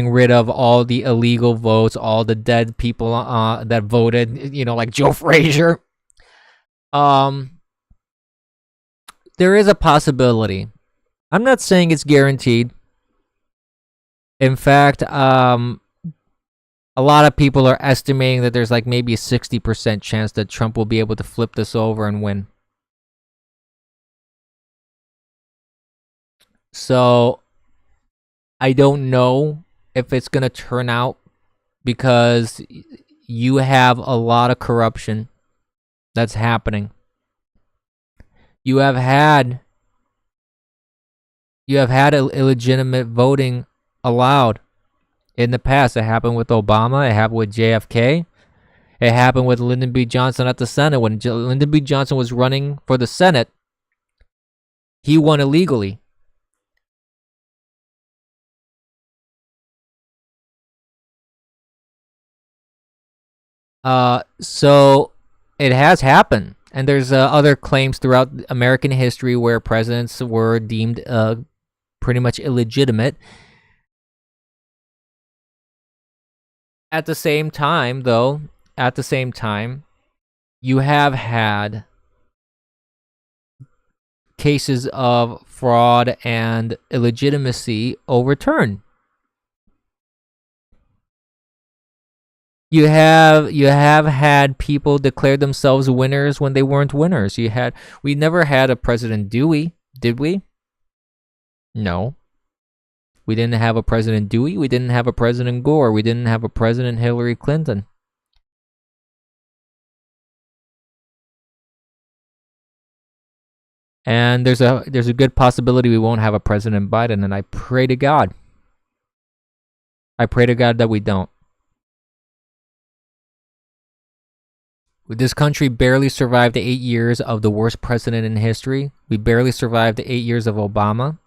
rid of all the illegal votes, all the dead people that voted, like Joe Frazier. There is a possibility. I'm not saying it's guaranteed. In fact, a lot of people are estimating that there's like maybe a 60% chance that Trump will be able to flip this over and win. So I don't know if it's going to turn out, because you have a lot of corruption that's happening. You have had illegitimate voting allowed in the past. It happened with Obama. It happened with JFK. It happened with Lyndon B. Johnson at the Senate. When Lyndon B. Johnson was running for the Senate, He won illegally. So it has happened. And there's other claims throughout American history where presidents were deemed pretty much illegitimate. At the same time, though, you have had cases of fraud and illegitimacy overturned. You have had people declare themselves winners when they weren't winners. We never had a President Dewey, did we? No. We didn't have a President Dewey. We didn't have a President Gore. We didn't have a President Hillary Clinton. And there's a good possibility we won't have a President Biden, and I pray to God. I pray to God that we don't. This country barely survived 8 years of the worst president in history. We barely survived 8 years of Obama.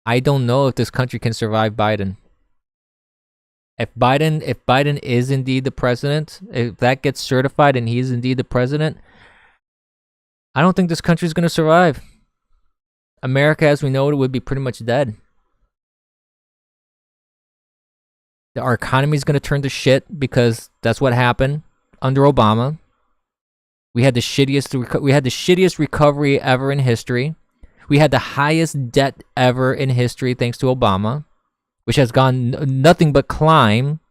I don't know if this country can survive Biden. If Biden is indeed the president, if that gets certified and he is indeed the president, I don't think this country is going to survive. America, as we know it, would be pretty much dead. Our economy is going to turn to shit because that's what happened under Obama. We had the shittiest recovery ever in history. We had the highest debt ever in history thanks to Obama, which has gone nothing but climb.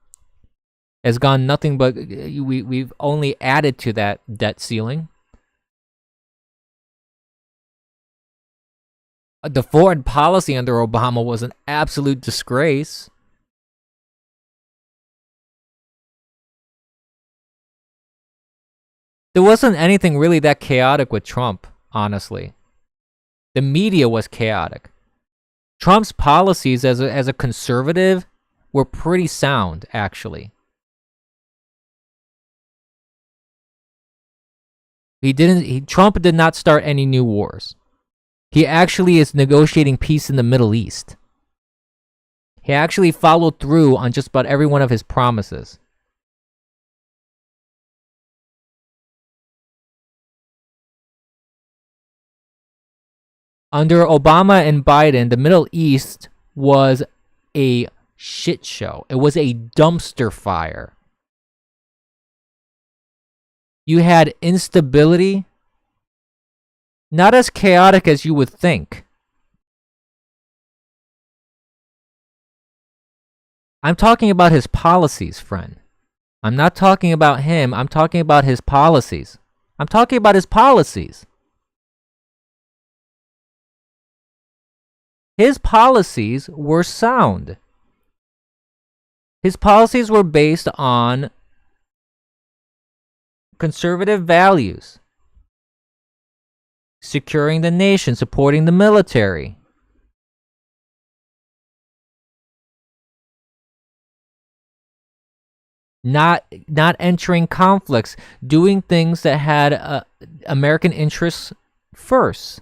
Has gone nothing but we've only added to that debt ceiling. The foreign policy under Obama was an absolute disgrace. There wasn't anything really that chaotic with Trump, honestly. The media was chaotic. Trump's policies as a conservative were pretty sound, actually. Trump did not start any new wars. He actually is negotiating peace in the Middle East. He actually followed through on just about every one of his promises. Under Obama and Biden, the Middle East was a shit show. It was a dumpster fire. You had instability, not as chaotic as you would think. I'm talking about his policies, friend. I'm not talking about him. I'm talking about his policies. I'm talking about his policies. His policies were sound. His policies were based on conservative values, securing the nation, supporting the military. Not entering conflicts, doing things that had American interests first.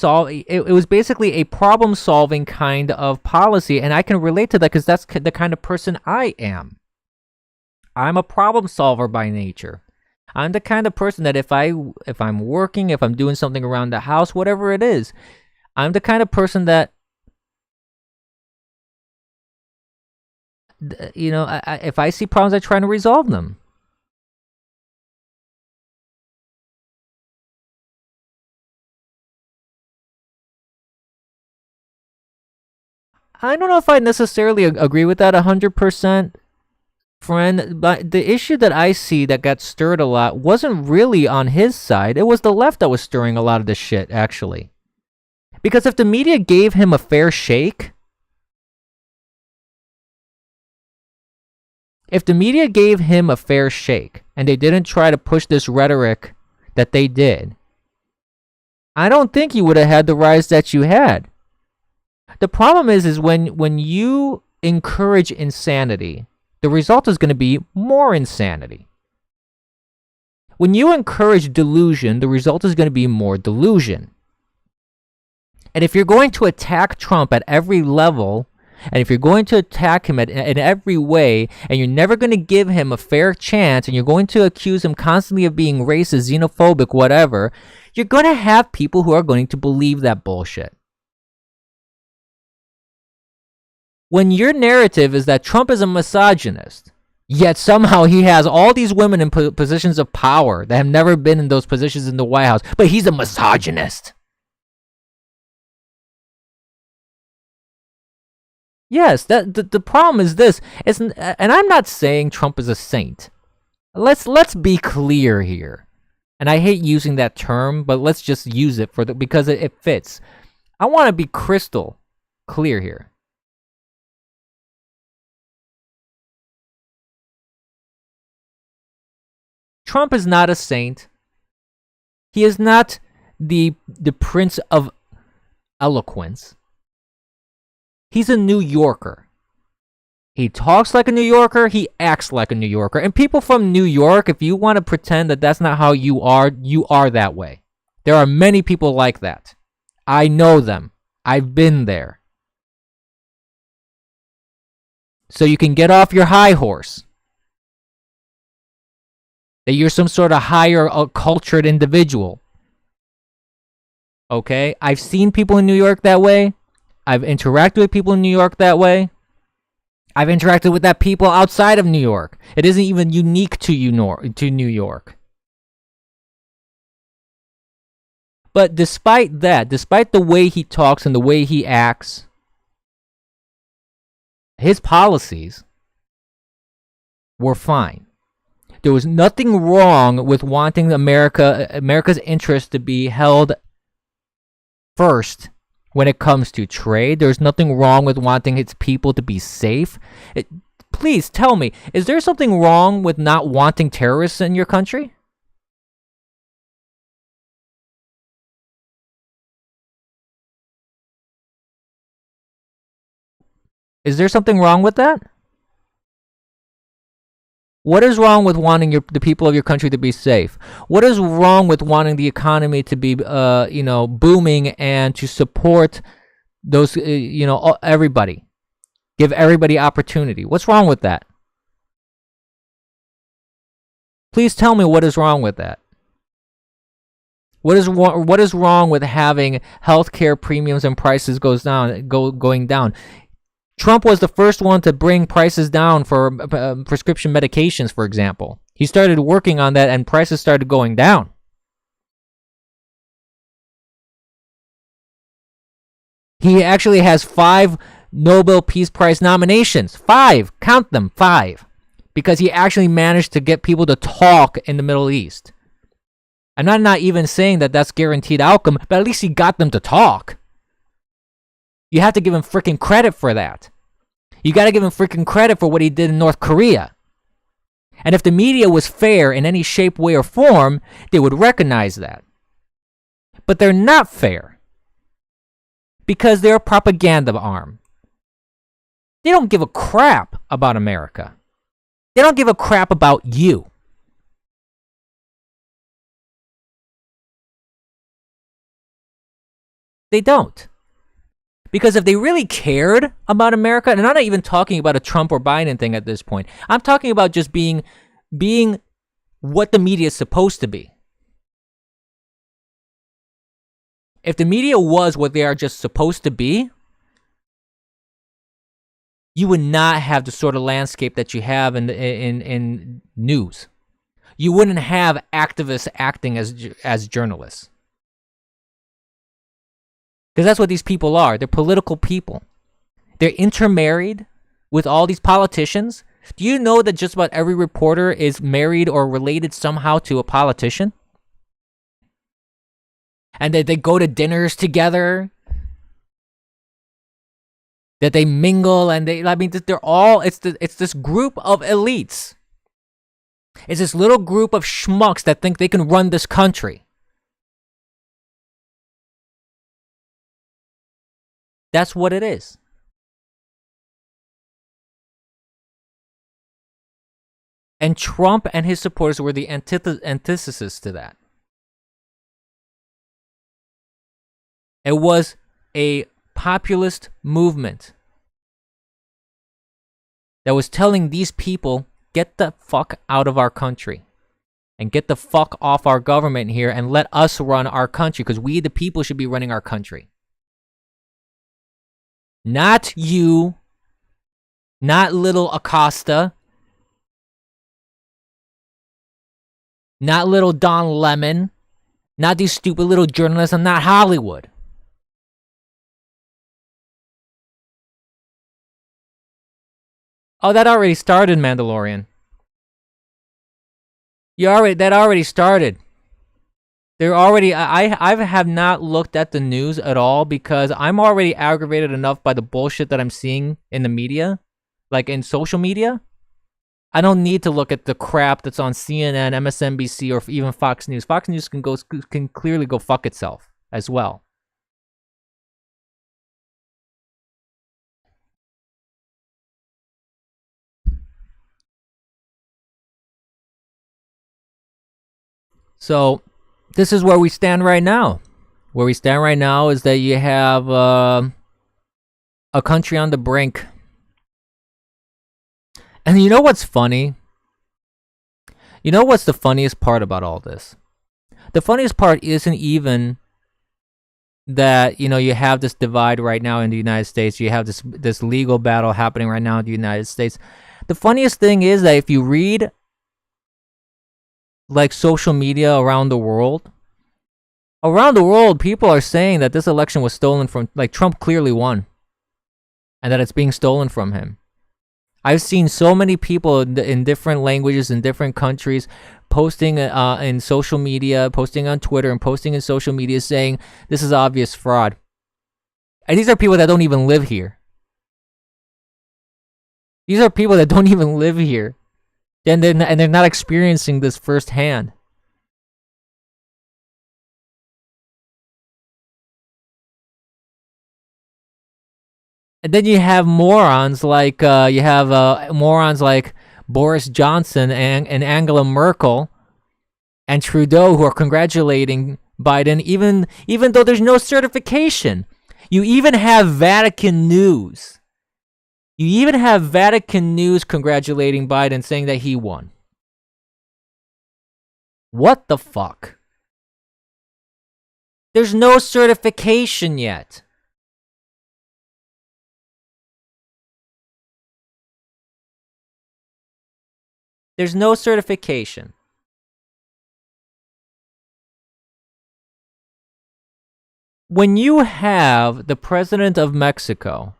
It was basically a problem-solving kind of policy, and I can relate to that because that's the kind of person I am. I'm a problem solver by nature. I'm the kind of person that if I'm working, if I'm doing something around the house, whatever it is, I'm the kind of person that, you know, if I see problems, I try to resolve them. I don't know if I necessarily agree with that 100%, friend, but the issue that I see that got stirred a lot wasn't really on his side. It was the left that was stirring a lot of this shit, actually. Because if the media gave him a fair shake, and they didn't try to push this rhetoric that they did, I don't think you would have had the rise that you had. The problem is when you encourage insanity, the result is going to be more insanity. When you encourage delusion, the result is going to be more delusion. And if you're going to attack Trump at every level, and if you're going to attack him in every way, and you're never going to give him a fair chance, and you're going to accuse him constantly of being racist, xenophobic, whatever, you're going to have people who are going to believe that bullshit. When your narrative is that Trump is a misogynist, yet somehow he has all these women in positions of power that have never been in those positions in the White House, but he's a misogynist. Yes, the problem is this. And I'm not saying Trump is a saint. Let's be clear here. And I hate using that term, but let's just use it because it fits. I want to be crystal clear here. Trump is not a saint. He is not the prince of eloquence. He's a New Yorker. He talks like a New Yorker. He acts like a New Yorker. And people from New York, if you want to pretend that that's not how you are that way. There are many people like that. I know them. I've been there. So you can get off your high horse. That you're some sort of higher cultured individual. Okay? I've seen people in New York that way. I've interacted with people in New York that way. I've interacted with that people outside of New York. It isn't even unique to New York. But despite that, despite the way he talks and the way he acts, his policies were fine. There was nothing wrong with wanting America's interest to be held first when it comes to trade. There's nothing wrong with wanting its people to be safe. Please tell me, is there something wrong with not wanting terrorists in your country? Is there something wrong with that? What is wrong with wanting the people of your country to be safe? What is wrong with wanting the economy to be, booming and to support those, everybody? Give everybody opportunity. What's wrong with that? Please tell me what is wrong with that. What is wrong with having healthcare premiums and prices going down? Trump was the first one to bring prices down for prescription medications, for example. He started working on that and prices started going down. He actually has 5 Nobel Peace Prize nominations. 5. Count them. 5. Because he actually managed to get people to talk in the Middle East. I'm not even saying that that's guaranteed outcome, but at least he got them to talk. You have to give him freaking credit for that. You got to give him freaking credit for what he did in North Korea. And if the media was fair in any shape, way, or form, they would recognize that. But they're not fair. Because they're a propaganda arm. They don't give a crap about America. They don't give a crap about you. They don't. Because if they really cared about America, and I'm not even talking about a Trump or Biden thing at this point. I'm talking about just being what the media is supposed to be. If the media was what they are just supposed to be, you would not have the sort of landscape that you have in news. You wouldn't have activists acting as journalists. Because that's what these people are. They're political people. They're intermarried with all these politicians. Do you know that just about every reporter is married or related somehow to a politician? And that they go to dinners together. That they mingle and they're all, it's this group of elites. It's this little group of schmucks that think they can run this country. That's what it is. And Trump and his supporters were the antithesis to that. It was a populist movement that was telling these people, get the fuck out of our country and get the fuck off our government here and let us run our country, because we, the people, should be running our country. Not you, not little Acosta, not little Don Lemon, not these stupid little journalists, and not Hollywood. Oh, that already started, Mandalorian. That already started. They're already. I have not looked at the news at all because I'm already aggravated enough by the bullshit that I'm seeing in the media, like in social media. I don't need to look at the crap that's on CNN, MSNBC, or even Fox News. Fox News can clearly go fuck itself as well. So, this is where we stand right now. Where we stand right now is that you have a country on the brink. And you know what's funny? You know what's the funniest part about all this? The funniest part isn't even that, you know, you have this divide right now in the United States. You have this legal battle happening right now in the United States. The funniest thing is that if you read like social media around the world, people are saying that this election was stolen from, like, Trump clearly won and that it's being stolen from him. I've seen so many people in different languages in different countries posting in social media, posting on Twitter and posting in social media saying this is obvious fraud. And these are people that don't even live here. These are people that don't even live here. And they're not experiencing this firsthand. And then you have morons like Boris Johnson and Angela Merkel and Trudeau who are congratulating Biden, even though there's no certification. You even have Vatican News. You even have Vatican News congratulating Biden, saying that he won. What the fuck? There's no certification yet. There's no certification. When you have the president of Mexico,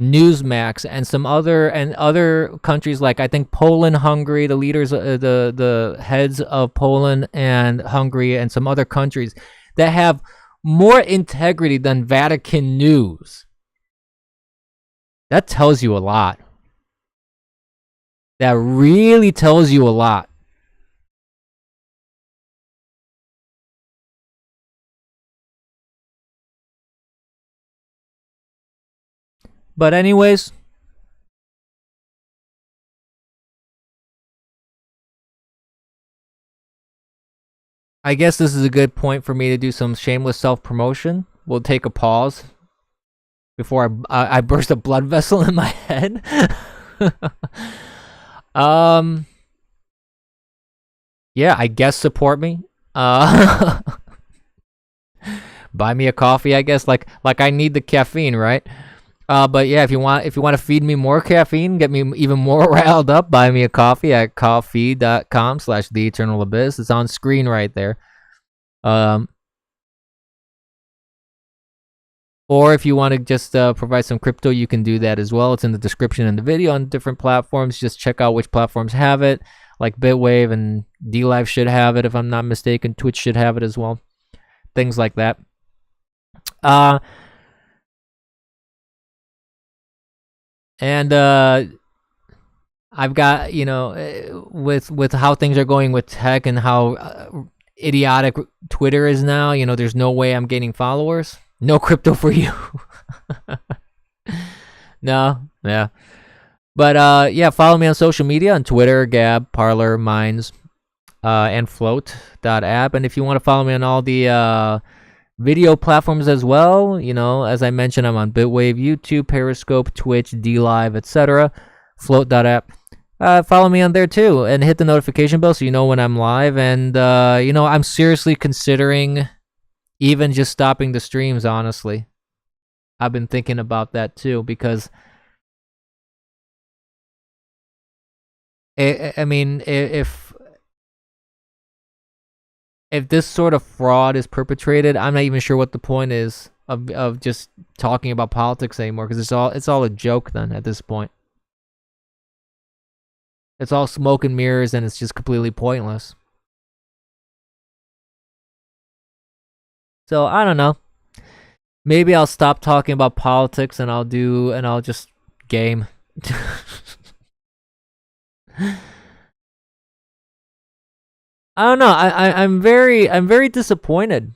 Newsmax, and some other countries like, I think, Poland, Hungary, the leaders, the heads of Poland and Hungary, and some other countries that have more integrity than Vatican News. That tells you a lot. That really tells you a lot. But anyways, I guess this is a good point for me to do some shameless self-promotion. We'll take a pause before I burst a blood vessel in my head. Yeah, I guess support me. Buy me a coffee, I guess. Like I need the caffeine, right? But yeah, if you want to feed me more caffeine, get me even more riled up, buy me a coffee at coffee.com/theeternalabyss. It's on screen right there. Or if you want to just provide some crypto, you can do that as well. It's in the description in the video on different platforms. Just check out which platforms have it. Like Bitwave and DLive should have it, if I'm not mistaken. Twitch should have it as well. Things like that. And I've got, you know, with how things are going with tech and how idiotic Twitter is now, you know, there's no way I'm gaining followers. No crypto for you. No, yeah. But yeah, follow me on social media on Twitter, Gab, Parler, Minds, and Float.app. And if you want to follow me on all the video platforms as well, as I mentioned, I'm on Bitwave, YouTube, Periscope, Twitch, DLive, etc. Float.app. Follow me on there too, and hit the notification bell so you know when I'm live. And I'm seriously considering even just stopping the streams. Honestly, I've been thinking about that too, because I mean, if this sort of fraud is perpetrated, I'm not even sure what the point is of just talking about politics anymore, because it's all a joke then at this point. It's all smoke and mirrors, and it's just completely pointless. So I don't know. Maybe I'll stop talking about politics and I'll just game. I don't know. I'm very disappointed.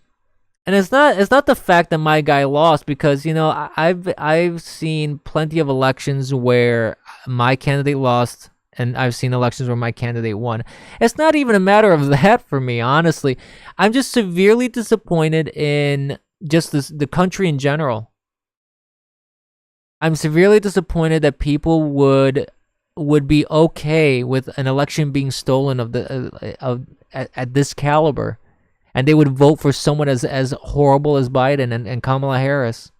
And it's not the fact that my guy lost, because I've seen plenty of elections where my candidate lost, and I've seen elections where my candidate won. It's not even a matter of that for me, honestly. I'm just severely disappointed in just the country in general. I'm severely disappointed that people would be okay with an election being stolen at this caliber, and they would vote for someone as horrible as Biden and Kamala Harris.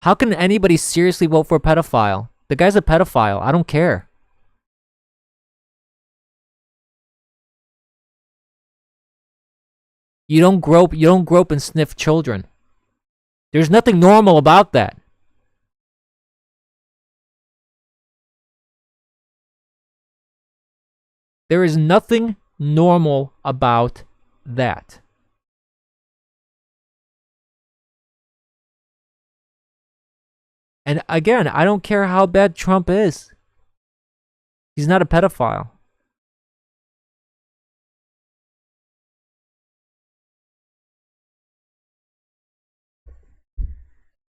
How can anybody seriously vote for a pedophile? The guy's a pedophile. I don't care. You don't grope and sniff children. There's nothing normal about that. There is nothing normal about that. And again, I don't care how bad Trump is. He's not a pedophile.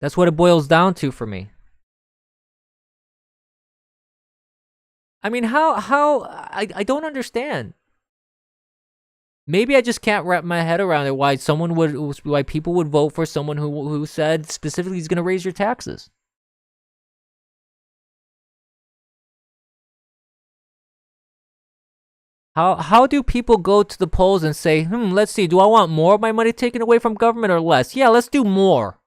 That's what it boils down to for me. I mean, I don't understand. Maybe I just can't wrap my head around it, why people would vote for someone who said specifically he's going to raise your taxes. How do people go to the polls and say, let's see, do I want more of my money taken away from government or less? Yeah, let's do more.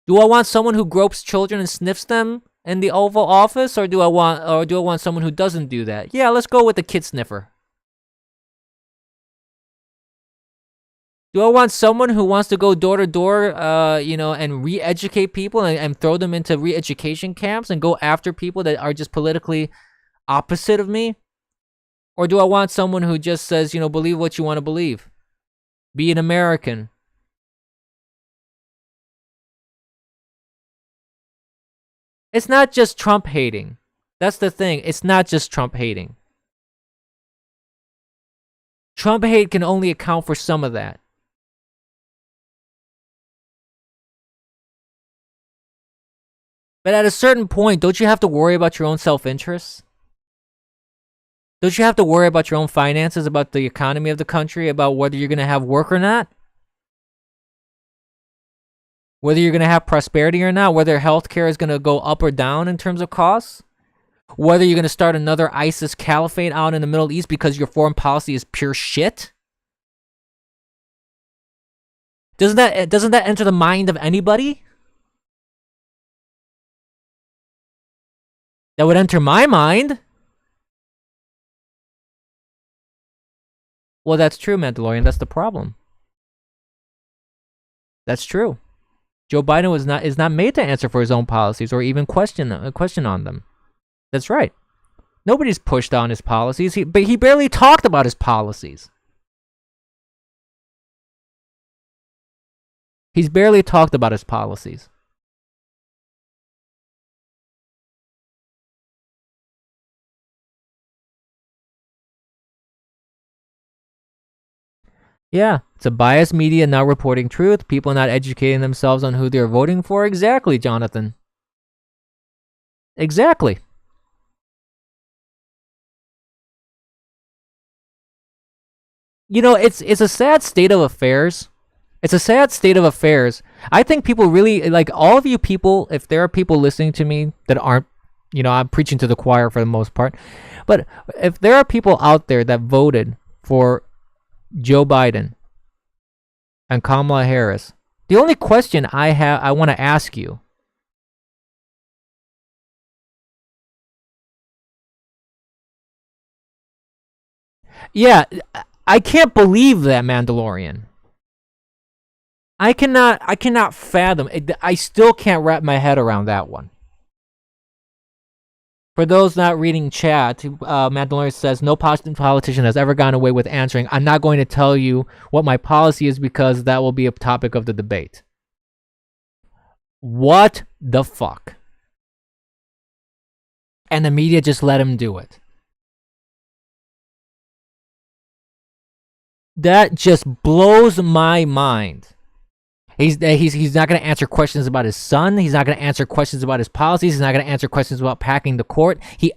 Do I want someone who gropes children and sniffs them in the Oval Office, or do I want someone who doesn't do that? Yeah, let's go with the kid sniffer. Do I want someone who wants to go door to door, and re-educate people and throw them into re-education camps and go after people that are just politically opposite of me? Or do I want someone who just says, believe what you want to believe? Be an American. It's not just Trump hating. That's the thing. It's not just Trump hating. Trump hate can only account for some of that. But at a certain point, don't you have to worry about your own self-interest? Don't you have to worry about your own finances, about the economy of the country, about whether you're going to have work or not? Whether you're going to have prosperity or not? Whether healthcare is going to go up or down in terms of costs? Whether you're going to start another ISIS caliphate out in the Middle East because your foreign policy is pure shit? Doesn't that enter the mind of anybody? That would enter my mind. Well, that's true, Mandalorian. That's the problem. That's true. Joe Biden is not made to answer for his own policies or even question on them. That's right. Nobody's pushed on his policies. But he barely talked about his policies. He's barely talked about his policies. Yeah, it's a biased media not reporting truth, people not educating themselves on who they're voting for. Exactly, Jonathan. Exactly. It's a sad state of affairs. It's a sad state of affairs. I think people really like all of you people. If there are people listening to me that aren't, I'm preaching to the choir for the most part, but if there are people out there that voted for Joe Biden and Kamala Harris, the only question I want to ask you, yeah, I can't believe that Mandalorian. I cannot fathom it. I still can't wrap my head around that one. For those not reading chat, Mandalorian says no politician has ever gone away with answering. I'm not going to tell you what my policy is because that will be a topic of the debate. What the fuck? And the media just let him do it. That just blows my mind. He's not going to answer questions about his son. He's not going to answer questions about his policies. He's not going to answer questions about packing the court. He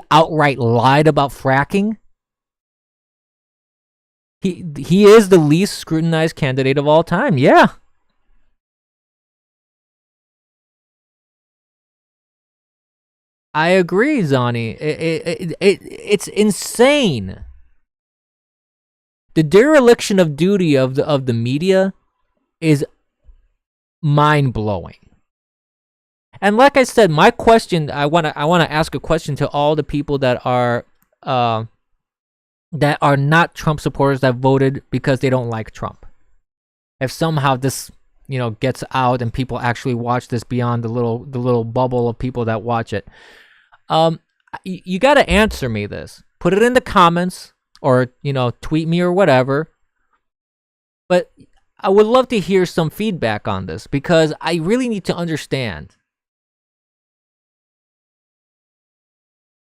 outright lied about fracking. He is the least scrutinized candidate of all time. Yeah. I agree, Zani. It's insane. The dereliction of duty of the media is mind blowing. And like I said, my question, I wanna ask a question to all the people that are not Trump supporters that voted because they don't like Trump. If somehow this gets out and people actually watch this beyond the little bubble of people that watch it, you got to answer me this. Put it in the comments or tweet me or whatever. But I would love to hear some feedback on this because I really need to understand.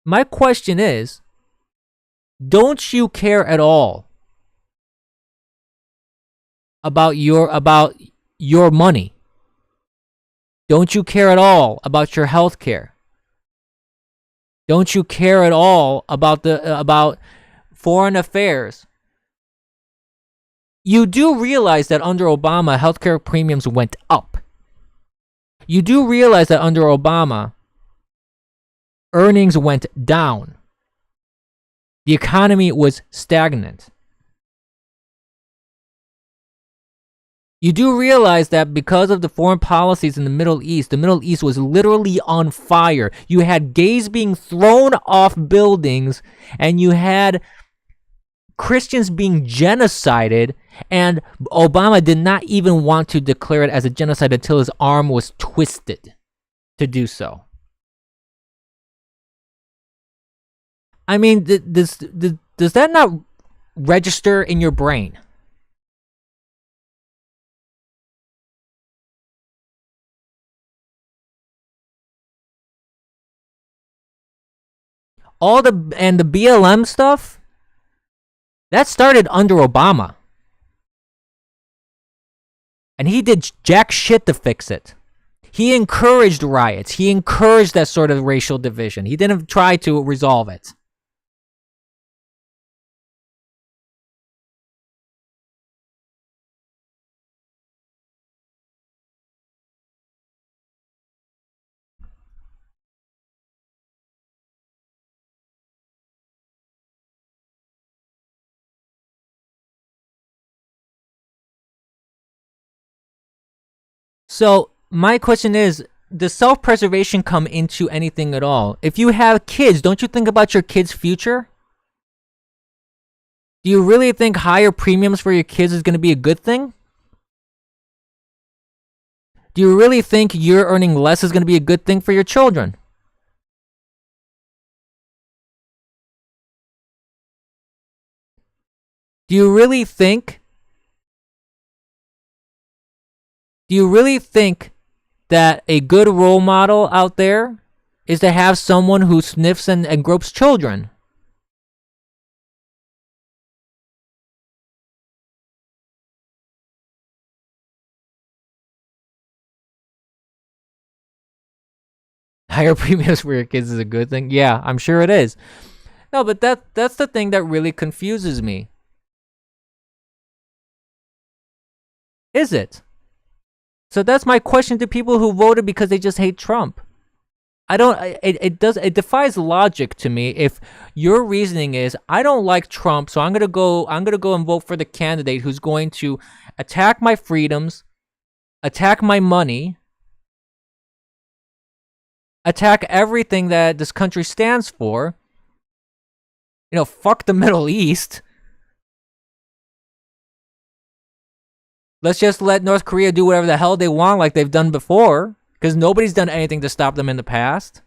My question is, don't you care at all about your money? Don't you care at all about your health care? Don't you care at all about foreign affairs? You do realize that under Obama, healthcare premiums went up. You do realize that under Obama, earnings went down. The economy was stagnant. You do realize that because of the foreign policies in the Middle East was literally on fire. You had gays being thrown off buildings, and you had Christians being genocided, and Obama did not even want to declare it as a genocide until his arm was twisted to do so. I mean, does that not register in your brain? The BLM stuff that started under Obama, and he did jack shit to fix it. He encouraged riots. He encouraged that sort of racial division. He didn't try to resolve it. So my question is, does self-preservation come into anything at all? If you have kids, don't you think about your kids' future? Do you really think higher premiums for your kids is going to be a good thing? Do you really think you're earning less is going to be a good thing for your children? Do you really think that a good role model out there is to have someone who sniffs and gropes children? higher premiums for your kids is a good thing. Yeah, I'm sure it is. No, but that's the thing that really confuses me. Is it? So that's my question to people who voted because they just hate Trump. I don't. It defies logic to me if your reasoning is I don't like Trump, so I'm gonna go and vote for the candidate who's going to attack my freedoms, attack my money, attack everything that this country stands for. Fuck the Middle East. Let's just let North Korea do whatever the hell they want like they've done before, because nobody's done anything to stop them in the past.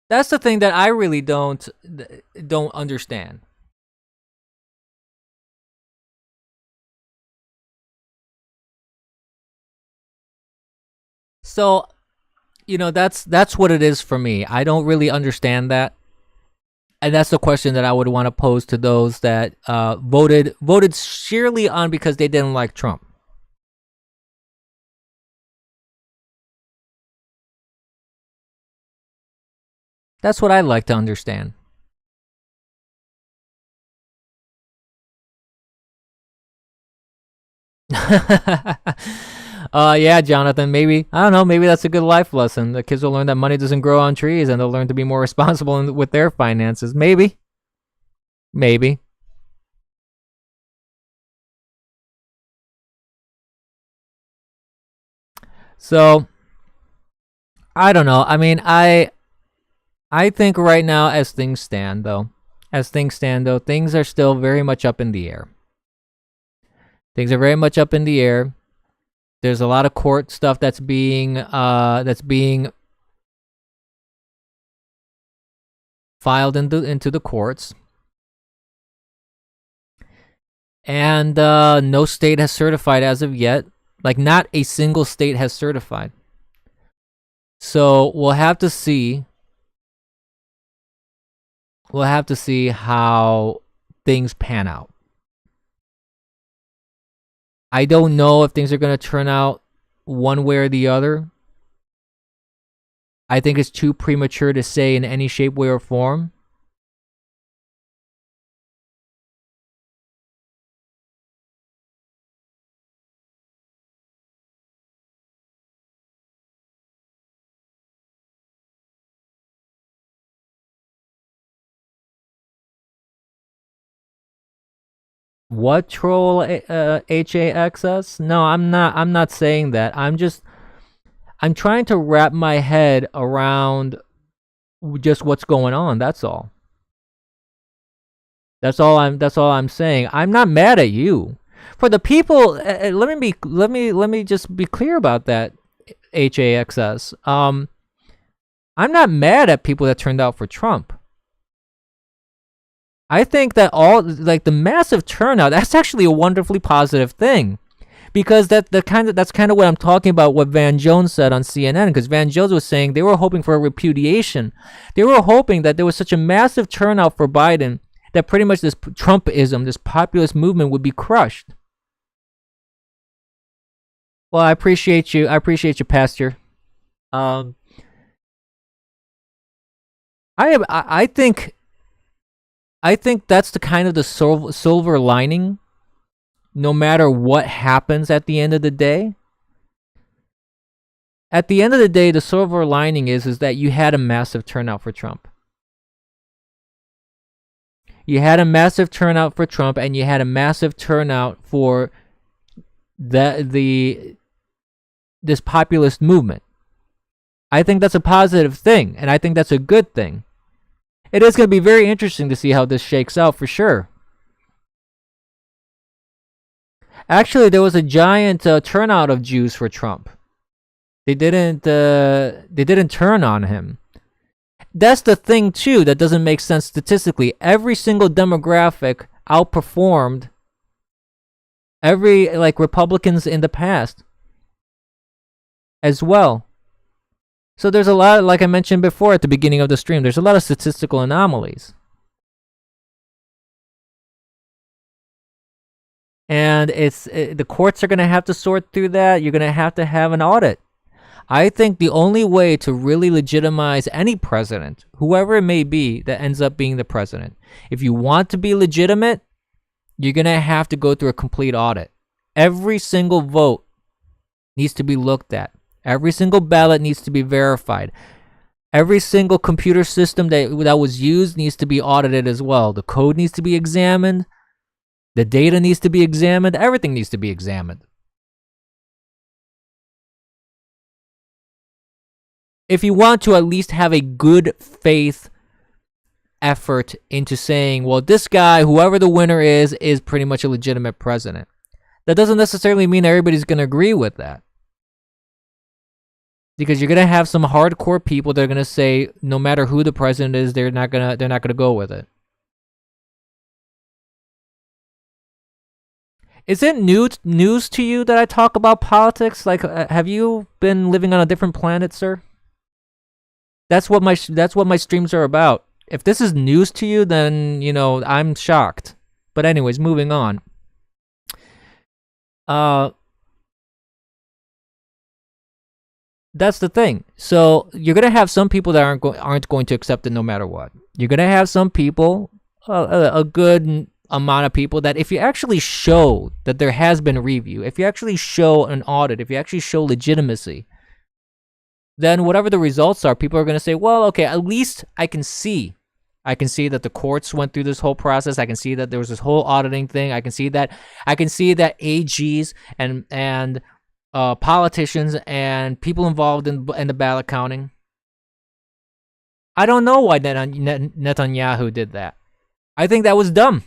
That's the thing that I really don't understand. So, that's what it is for me. I don't really understand that. And that's the question that I would want to pose to those that voted sheerly on because they didn't like Trump. That's what I'd like to understand. Yeah, Jonathan, maybe, I don't know, maybe that's a good life lesson. The kids will learn that money doesn't grow on trees, and they'll learn to be more responsible with their finances. Maybe. So, I don't know. I mean, I think right now, as things stand, though, things are still very much up in the air. Things are very much up in the air. There's a lot of court stuff that's being filed into the courts, and no state has certified as of yet. Like, not a single state has certified. So we'll have to see. We'll have to see how things pan out. I don't know if things are going to turn out one way or the other. I think it's too premature to say in any shape, way, or form. What troll HAXS? No, I'm not saying that. I'm trying to wrap my head around just what's going on. That's all. That's all I'm saying. I'm not mad at you. For the people, let me just be clear about that. HAXS. I'm not mad at people that turned out for Trump. I think that the massive turnout, that's actually a wonderfully positive thing. Because that's kind of what I'm talking about, what Van Jones said on CNN, because Van Jones was saying they were hoping for a repudiation. They were hoping that there was such a massive turnout for Biden that pretty much this Trumpism, this populist movement would be crushed. Well, I appreciate you, Pastor. I think that's the kind of the silver lining, no matter what happens at the end of the day. At the end of the day, the silver lining is that you had a massive turnout for Trump. You had a massive turnout for Trump, and you had a massive turnout for this populist movement. I think that's a positive thing, and I think that's a good thing. It is going to be very interesting to see how this shakes out, for sure. Actually, there was a giant turnout of Jews for Trump. They didn't turn on him. That's the thing too that doesn't make sense statistically. Every single demographic outperformed every Republicans in the past as well. So there's a lot, like I mentioned before at the beginning of the stream, there's a lot of statistical anomalies. and the courts are going to have to sort through that. You're going to have an audit. I think the only way to really legitimize any president, whoever it may be that ends up being the president, if you want to be legitimate, you're going to have to go through a complete audit. Every single vote needs to be looked at. Every single ballot needs to be verified. Every single computer system that was used needs to be audited as well. The code needs to be examined. The data needs to be examined. Everything needs to be examined. If you want to at least have a good faith effort into saying, well, this guy, whoever the winner is pretty much a legitimate president. That doesn't necessarily mean everybody's going to agree with that. Because you're going to have some hardcore people that are going to say no matter who the president is, they're not going to go with it. Is it news to you that I talk about politics? Like, have you been living on a different planet, sir? That's what my streams are about. If this is news to you, then, you know, I'm shocked. But anyways, moving on. That's the thing. So you're gonna have some people that aren't going to accept it no matter what. You're gonna have some people, a good amount of people, that if you actually show that there has been a review, if you actually show an audit, if you actually show legitimacy, then whatever the results are, people are gonna say, well, okay, at least I can see that the courts went through this whole process. I can see that there was this whole auditing thing. I can see that AGs and politicians and people involved in the ballot counting. I don't know why Netanyahu did that. I think that was dumb.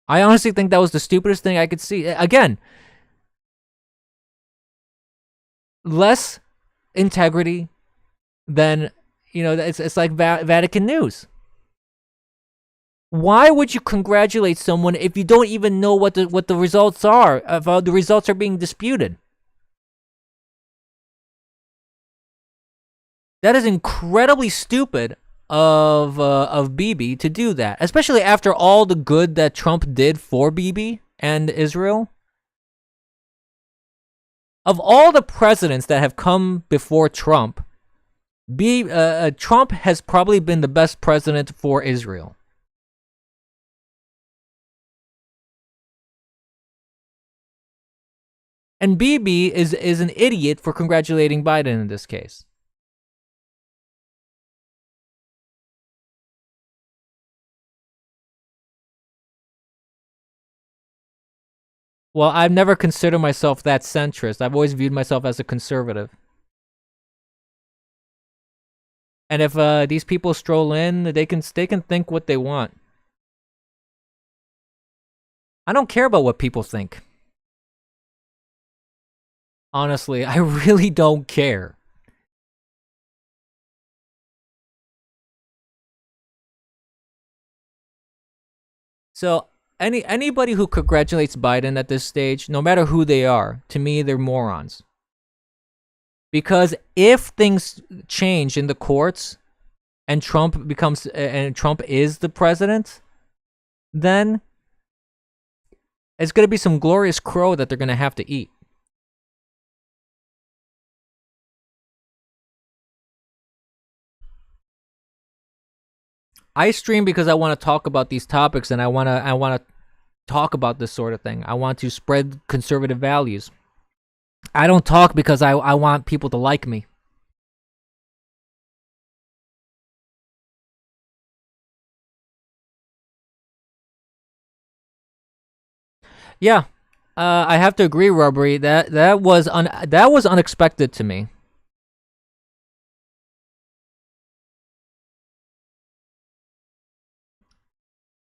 I honestly think that was the stupidest thing I could see. Again, less integrity than, you know, it's like Vatican News. Why would you congratulate someone if you don't even know what the results are, if the results are being disputed? That is incredibly stupid of Bibi to do that, especially after all the good that Trump did for Bibi and Israel. Of all the presidents that have come before Trump, Trump has probably been the best president for Israel. And Bibi is an idiot for congratulating Biden in this case. Well, I've never considered myself that centrist. I've always viewed myself as a conservative. And if these people stroll in, they can think what they want. I don't care about what people think. Honestly, I really don't care. So anybody who congratulates Biden at this stage, no matter who they are, to me, they're morons. Because if things change in the courts and Trump is the president, then it's going to be some glorious crow that they're going to have to eat. I stream because I want to talk about these topics, and I want to talk about this sort of thing. I want to spread conservative values. I don't talk because I want people to like me. Yeah, I have to agree, Rubbery. That was unexpected to me.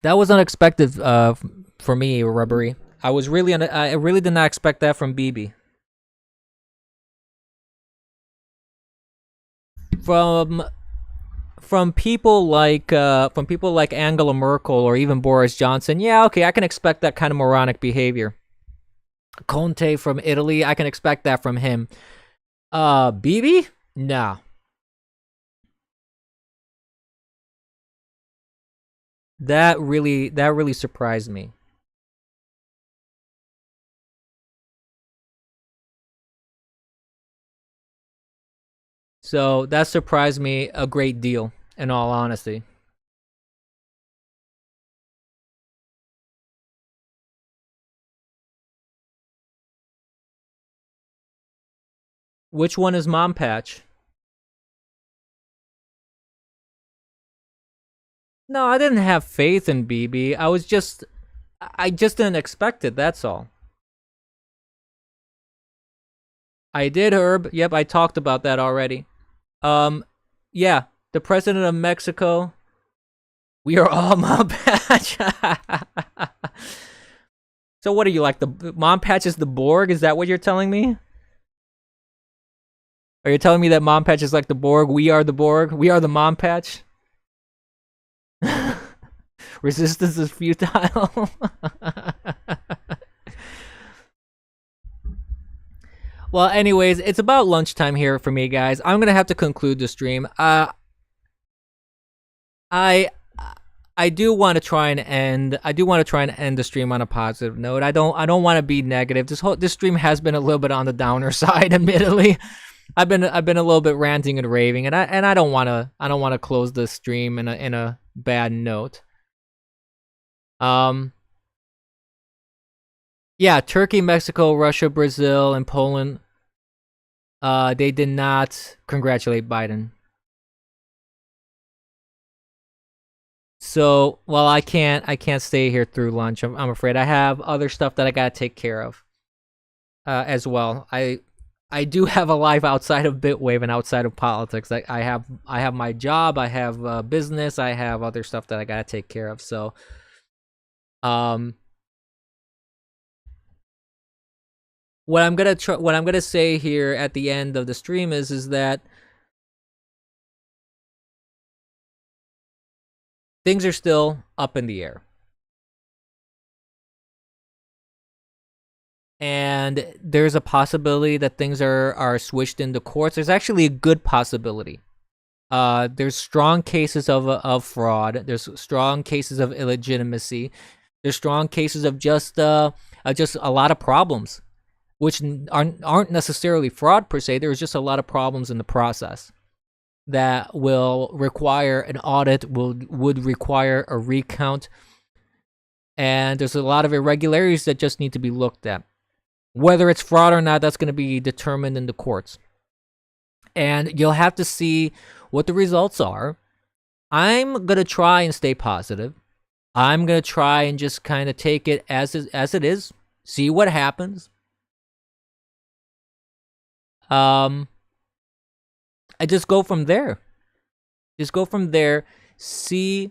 That was unexpected for me, Rubbery. I really did not expect that from Bibi. From people like Angela Merkel or even Boris Johnson, yeah, okay, I can expect that kind of moronic behavior. Conte from Italy, I can expect that from him. Bibi? Nah. That really surprised me. So that surprised me a great deal, in all honesty. Which one is Mom Patch? No, I didn't have faith in BB. I just didn't expect it. That's all. I did, Herb. Yep, I talked about that already. Yeah, the president of Mexico. We are all Mom Patch. So what are you, like the Mom Patch is the Borg? Is that what you're telling me? Are you telling me that Mom Patch is like the Borg? We are the Borg. We are the Mom Patch. Resistance is futile. Well, anyways, it's about lunchtime here for me, guys. I'm gonna have to conclude the stream. I I do want to try and end. I do want to try and end the stream on a positive note. I don't want to be negative. This stream has been a little bit on the downer side, admittedly. I've been a little bit ranting and raving, and I don't want to close the stream in a bad note. Yeah, Turkey, Mexico, Russia, Brazil, and Poland. They did not congratulate Biden. So, well, I can't stay here through lunch. I'm afraid I have other stuff that I gotta take care of. As well, I do have a life outside of Bitwave and outside of politics. I have my job. I have business. I have other stuff that I gotta take care of. So, what I'm gonna say here at the end of the stream is that things are still up in the air. And there's a possibility that things are switched into courts. There's actually a good possibility. There's strong cases of fraud. There's strong cases of illegitimacy. There's strong cases of just a lot of problems, which aren't necessarily fraud per se. There's just a lot of problems in the process that will require an audit, would require a recount, and there's a lot of irregularities that just need to be looked at. Whether it's fraud or not, that's going to be determined in the courts. And you'll have to see what the results are. I'm going to try and stay positive. I'm going to try and just kind of take it as it is, see what happens. I just go from there. See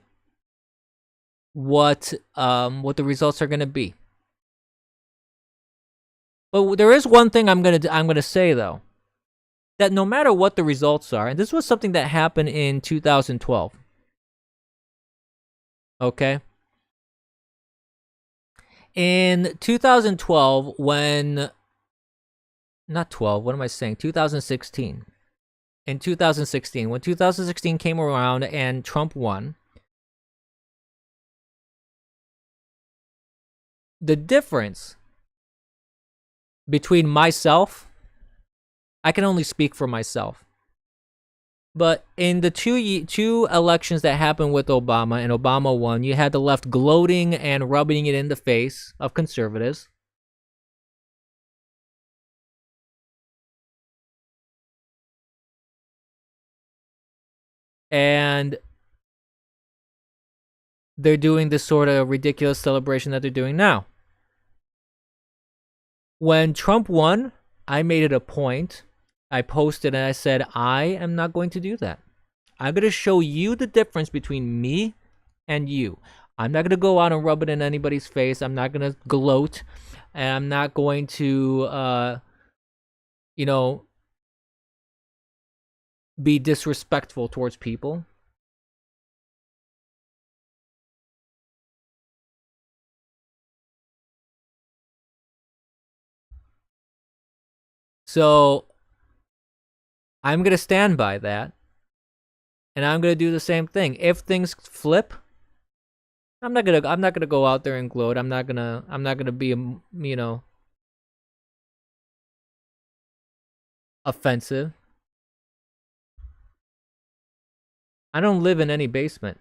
what the results are going to be. But there is one thing I'm gonna say though, that no matter what the results are, and this was something that happened in 2012. Okay. In 2012, not 12, what am I saying? 2016. In 2016, when 2016 came around and Trump won, the difference between myself, I can only speak for myself, but in the two elections that happened with Obama and Obama won, you had the left gloating and rubbing it in the face of conservatives. And they're doing this sort of ridiculous celebration that they're doing now. When Trump won, I made it a point. I posted and I said, I am not going to do that. I'm going to show you the difference between me and you. I'm not going to go out and rub it in anybody's face. I'm not going to gloat. And I'm not going to, be disrespectful towards people. So I'm going to stand by that. And I'm going to do the same thing. If things flip, I'm not going to go out there and gloat. I'm not going to be, offensive. I don't live in any basement.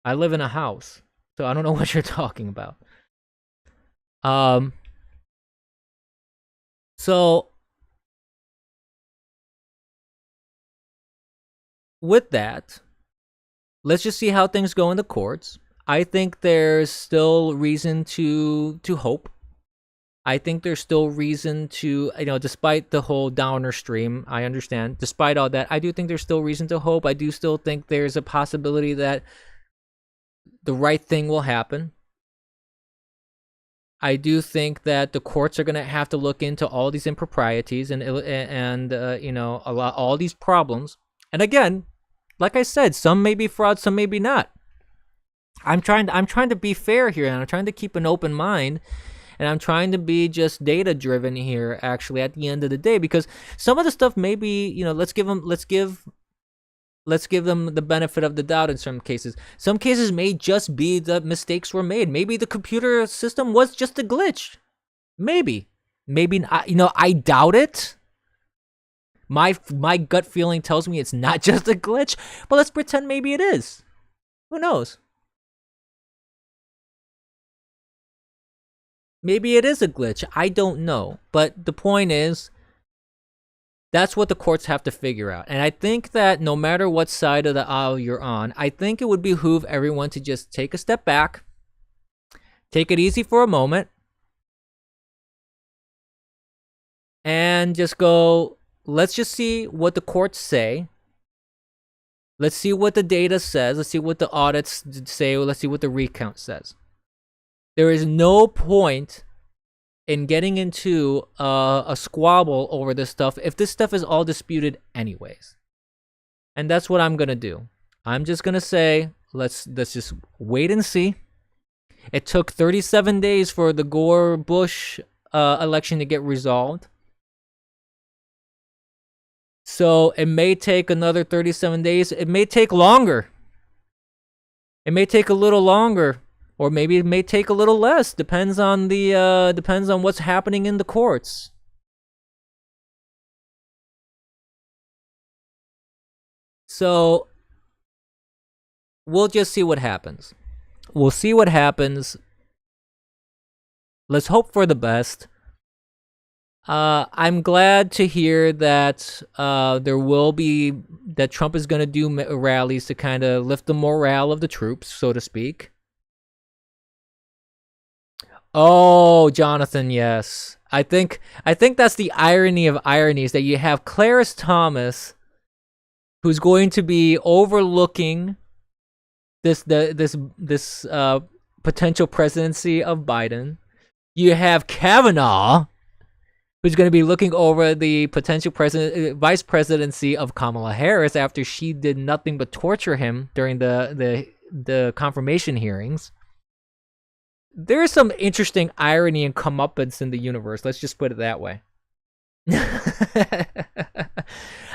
I live in a house. So I don't know what you're talking about. Um so with that, let's just see how things go in the courts. I think there's still reason to hope. I think there's still reason to, despite the whole downer stream, I understand. Despite all that, I do think there's still reason to hope. I do still think there's a possibility that the right thing will happen. I do think that the courts are going to have to look into all these improprieties and all these problems. And again, like I said, some may be fraud, some may be not. I'm trying to be fair here, and I'm trying to keep an open mind, and I'm trying to be just data driven here. Actually, at the end of the day, because some of the stuff may be, let's give them the benefit of the doubt in some cases. Some cases may just be that mistakes were made. Maybe the computer system was just a glitch. Maybe not. I doubt it. My gut feeling tells me it's not just a glitch, but let's pretend maybe it is. Who knows? Maybe it is a glitch. I don't know. But the point is, that's what the courts have to figure out. And I think that no matter what side of the aisle you're on, I think it would behoove everyone to just take a step back, take it easy for a moment, and just go, let's just see what the courts say. Let's see what the data says. Let's see what the audits say. Let's see what the recount says. There is no point in getting into a squabble over this stuff if this stuff is all disputed anyways. And that's what I'm going to do. I'm just going to say, let's just wait and see. It took 37 days for the Gore-Bush election to get resolved. So it may take another 37 days. It may take longer. It may take a little longer. Or maybe it may take a little less. Depends on what's happening in the courts. So we'll just see what happens. We'll see what happens. Let's hope for the best. I'm glad to hear that that Trump is going to do rallies to kind of lift the morale of the troops, so to speak. Oh, Jonathan, yes. I think that's the irony of ironies, that you have Clarence Thomas, who's going to be overlooking this potential presidency of Biden. You have Kavanaugh, who's going to be looking over the potential vice presidency of Kamala Harris after she did nothing but torture him during the confirmation hearings. There's some interesting irony and comeuppance in the universe. Let's just put it that way.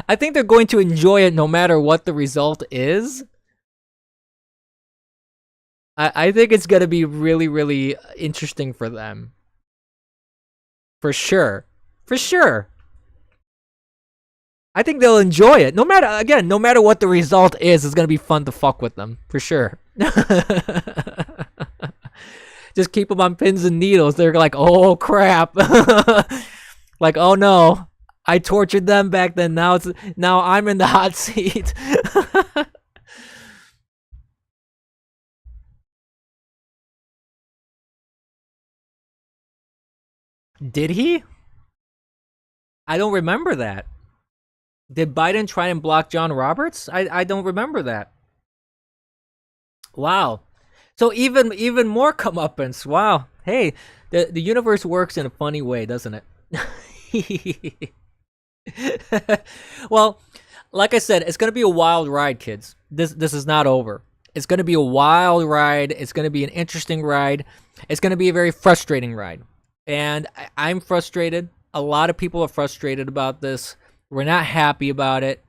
I think they're going to enjoy it no matter what the result is. I think it's going to be really, really interesting for them. For sure. For sure. I think they'll enjoy it. No matter what the result is, it's going to be fun to fuck with them. For sure. Just keep them on pins and needles. They're like, oh crap. Like, oh no, I tortured them back then. Now I'm in the hot seat. Did he? I don't remember that. Did Biden try and block John Roberts? I don't remember that. Wow. So even more comeuppance. Wow. Hey, the universe works in a funny way, doesn't it? Well, like I said, it's gonna be a wild ride, kids. This is not over. It's gonna be a wild ride. It's gonna be an interesting ride. It's gonna be a very frustrating ride. And I'm frustrated. A lot of people are frustrated about this. We're not happy about it.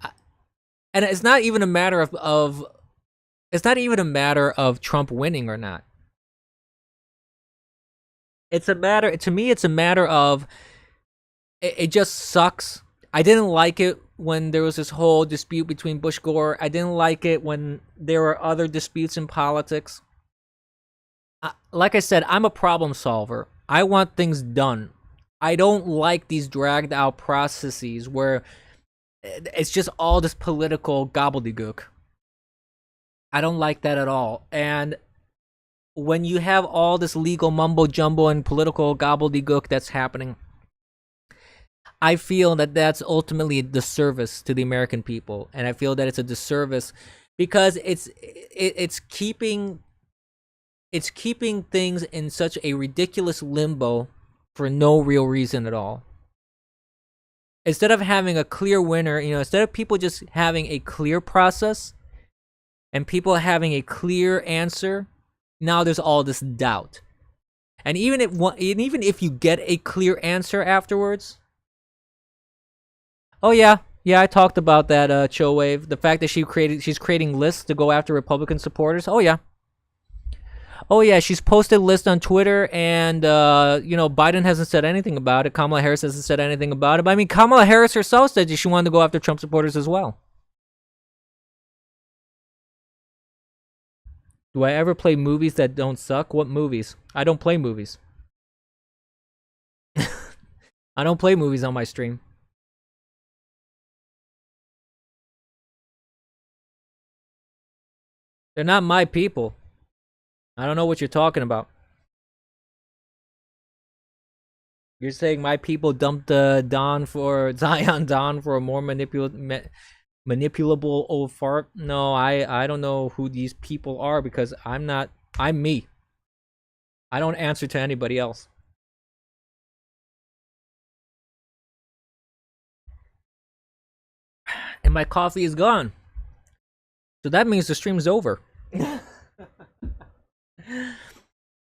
And it's not even a matter of it's not even a matter of Trump winning or not. It's a matter, to me, it's a matter of, it just sucks. I didn't like it when there was this whole dispute between Bush Gore. I didn't like it when there were other disputes in politics. Like I said, I'm a problem solver. I want things done. I don't like these dragged out processes where it's just all this political gobbledygook. I don't like that at all. And when you have all this legal mumbo jumbo and political gobbledygook that's happening, I feel that that's ultimately a disservice to the American people, and I feel that it's a disservice because it's keeping things in such a ridiculous limbo for no real reason at all. Instead of having a clear winner, instead of people just having a clear process and people having a clear answer, now there's all this doubt. And even if you get a clear answer afterwards, oh yeah, I talked about that, Chill Wave. The fact that she's creating lists to go after Republican supporters. Oh yeah, she's posted lists on Twitter, and Biden hasn't said anything about it. Kamala Harris hasn't said anything about it. But I mean, Kamala Harris herself said she wanted to go after Trump supporters as well. Do I ever play movies that don't suck? What movies? I don't play movies. I don't play movies on my stream. They're not my people. I don't know what you're talking about. You're saying my people dumped Zion Dawn for a more manipulable old fart? No, I don't know who these people are because I'm me. I don't answer to anybody else. And my coffee is gone. So that means the stream's over.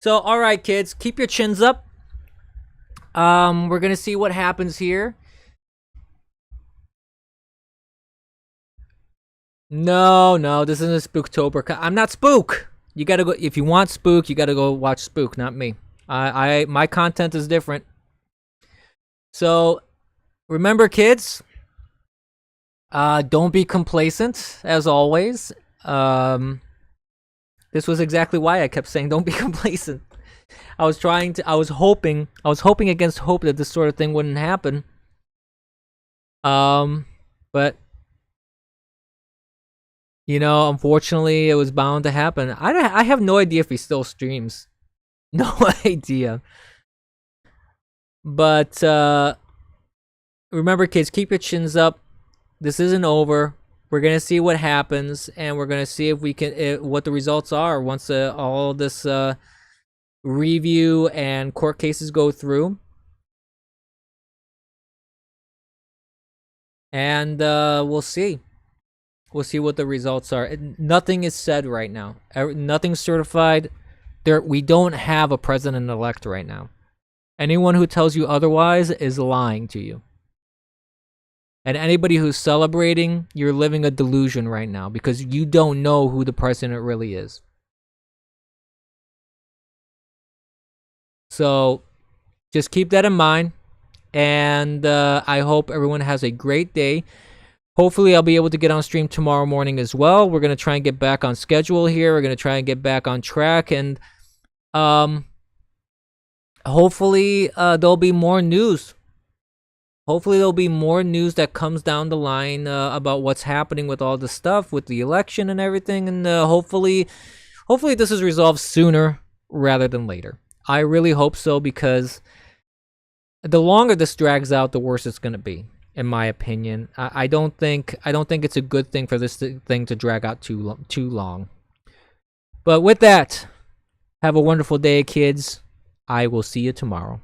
So, all right, kids, keep your chins up. We're gonna see what happens here. No, this isn't Spooktober. I'm not Spook. You gotta go if you want Spook. You gotta go watch Spook, not me. My content is different. So, remember, kids. Don't be complacent, as always. This was exactly why I kept saying don't be complacent. I was hoping against hope that this sort of thing wouldn't happen. But unfortunately it was bound to happen. I have no idea if he still streams. No idea. But remember, kids, keep your chins up. This isn't over. We're gonna see what happens, and we're gonna see if we can what the results are once all this review and court cases go through. And we'll see. We'll see what the results are. Nothing is said right now. Nothing's certified. We don't have a president-elect right now. Anyone who tells you otherwise is lying to you. And anybody who's celebrating, you're living a delusion right now because you don't know who the president really is. So just keep that in mind. And I hope everyone has a great day. Hopefully, I'll be able to get on stream tomorrow morning as well. We're going to try and get back on schedule here. We're going to try and get back on track. And hopefully, there'll be more news. Hopefully there'll be more news that comes down the line about what's happening with all this stuff, with the election and everything, and hopefully this is resolved sooner rather than later. I really hope so because the longer this drags out, the worse it's going to be, in my opinion. I don't think it's a good thing for this thing to drag out too long. But with that, have a wonderful day, kids. I will see you tomorrow.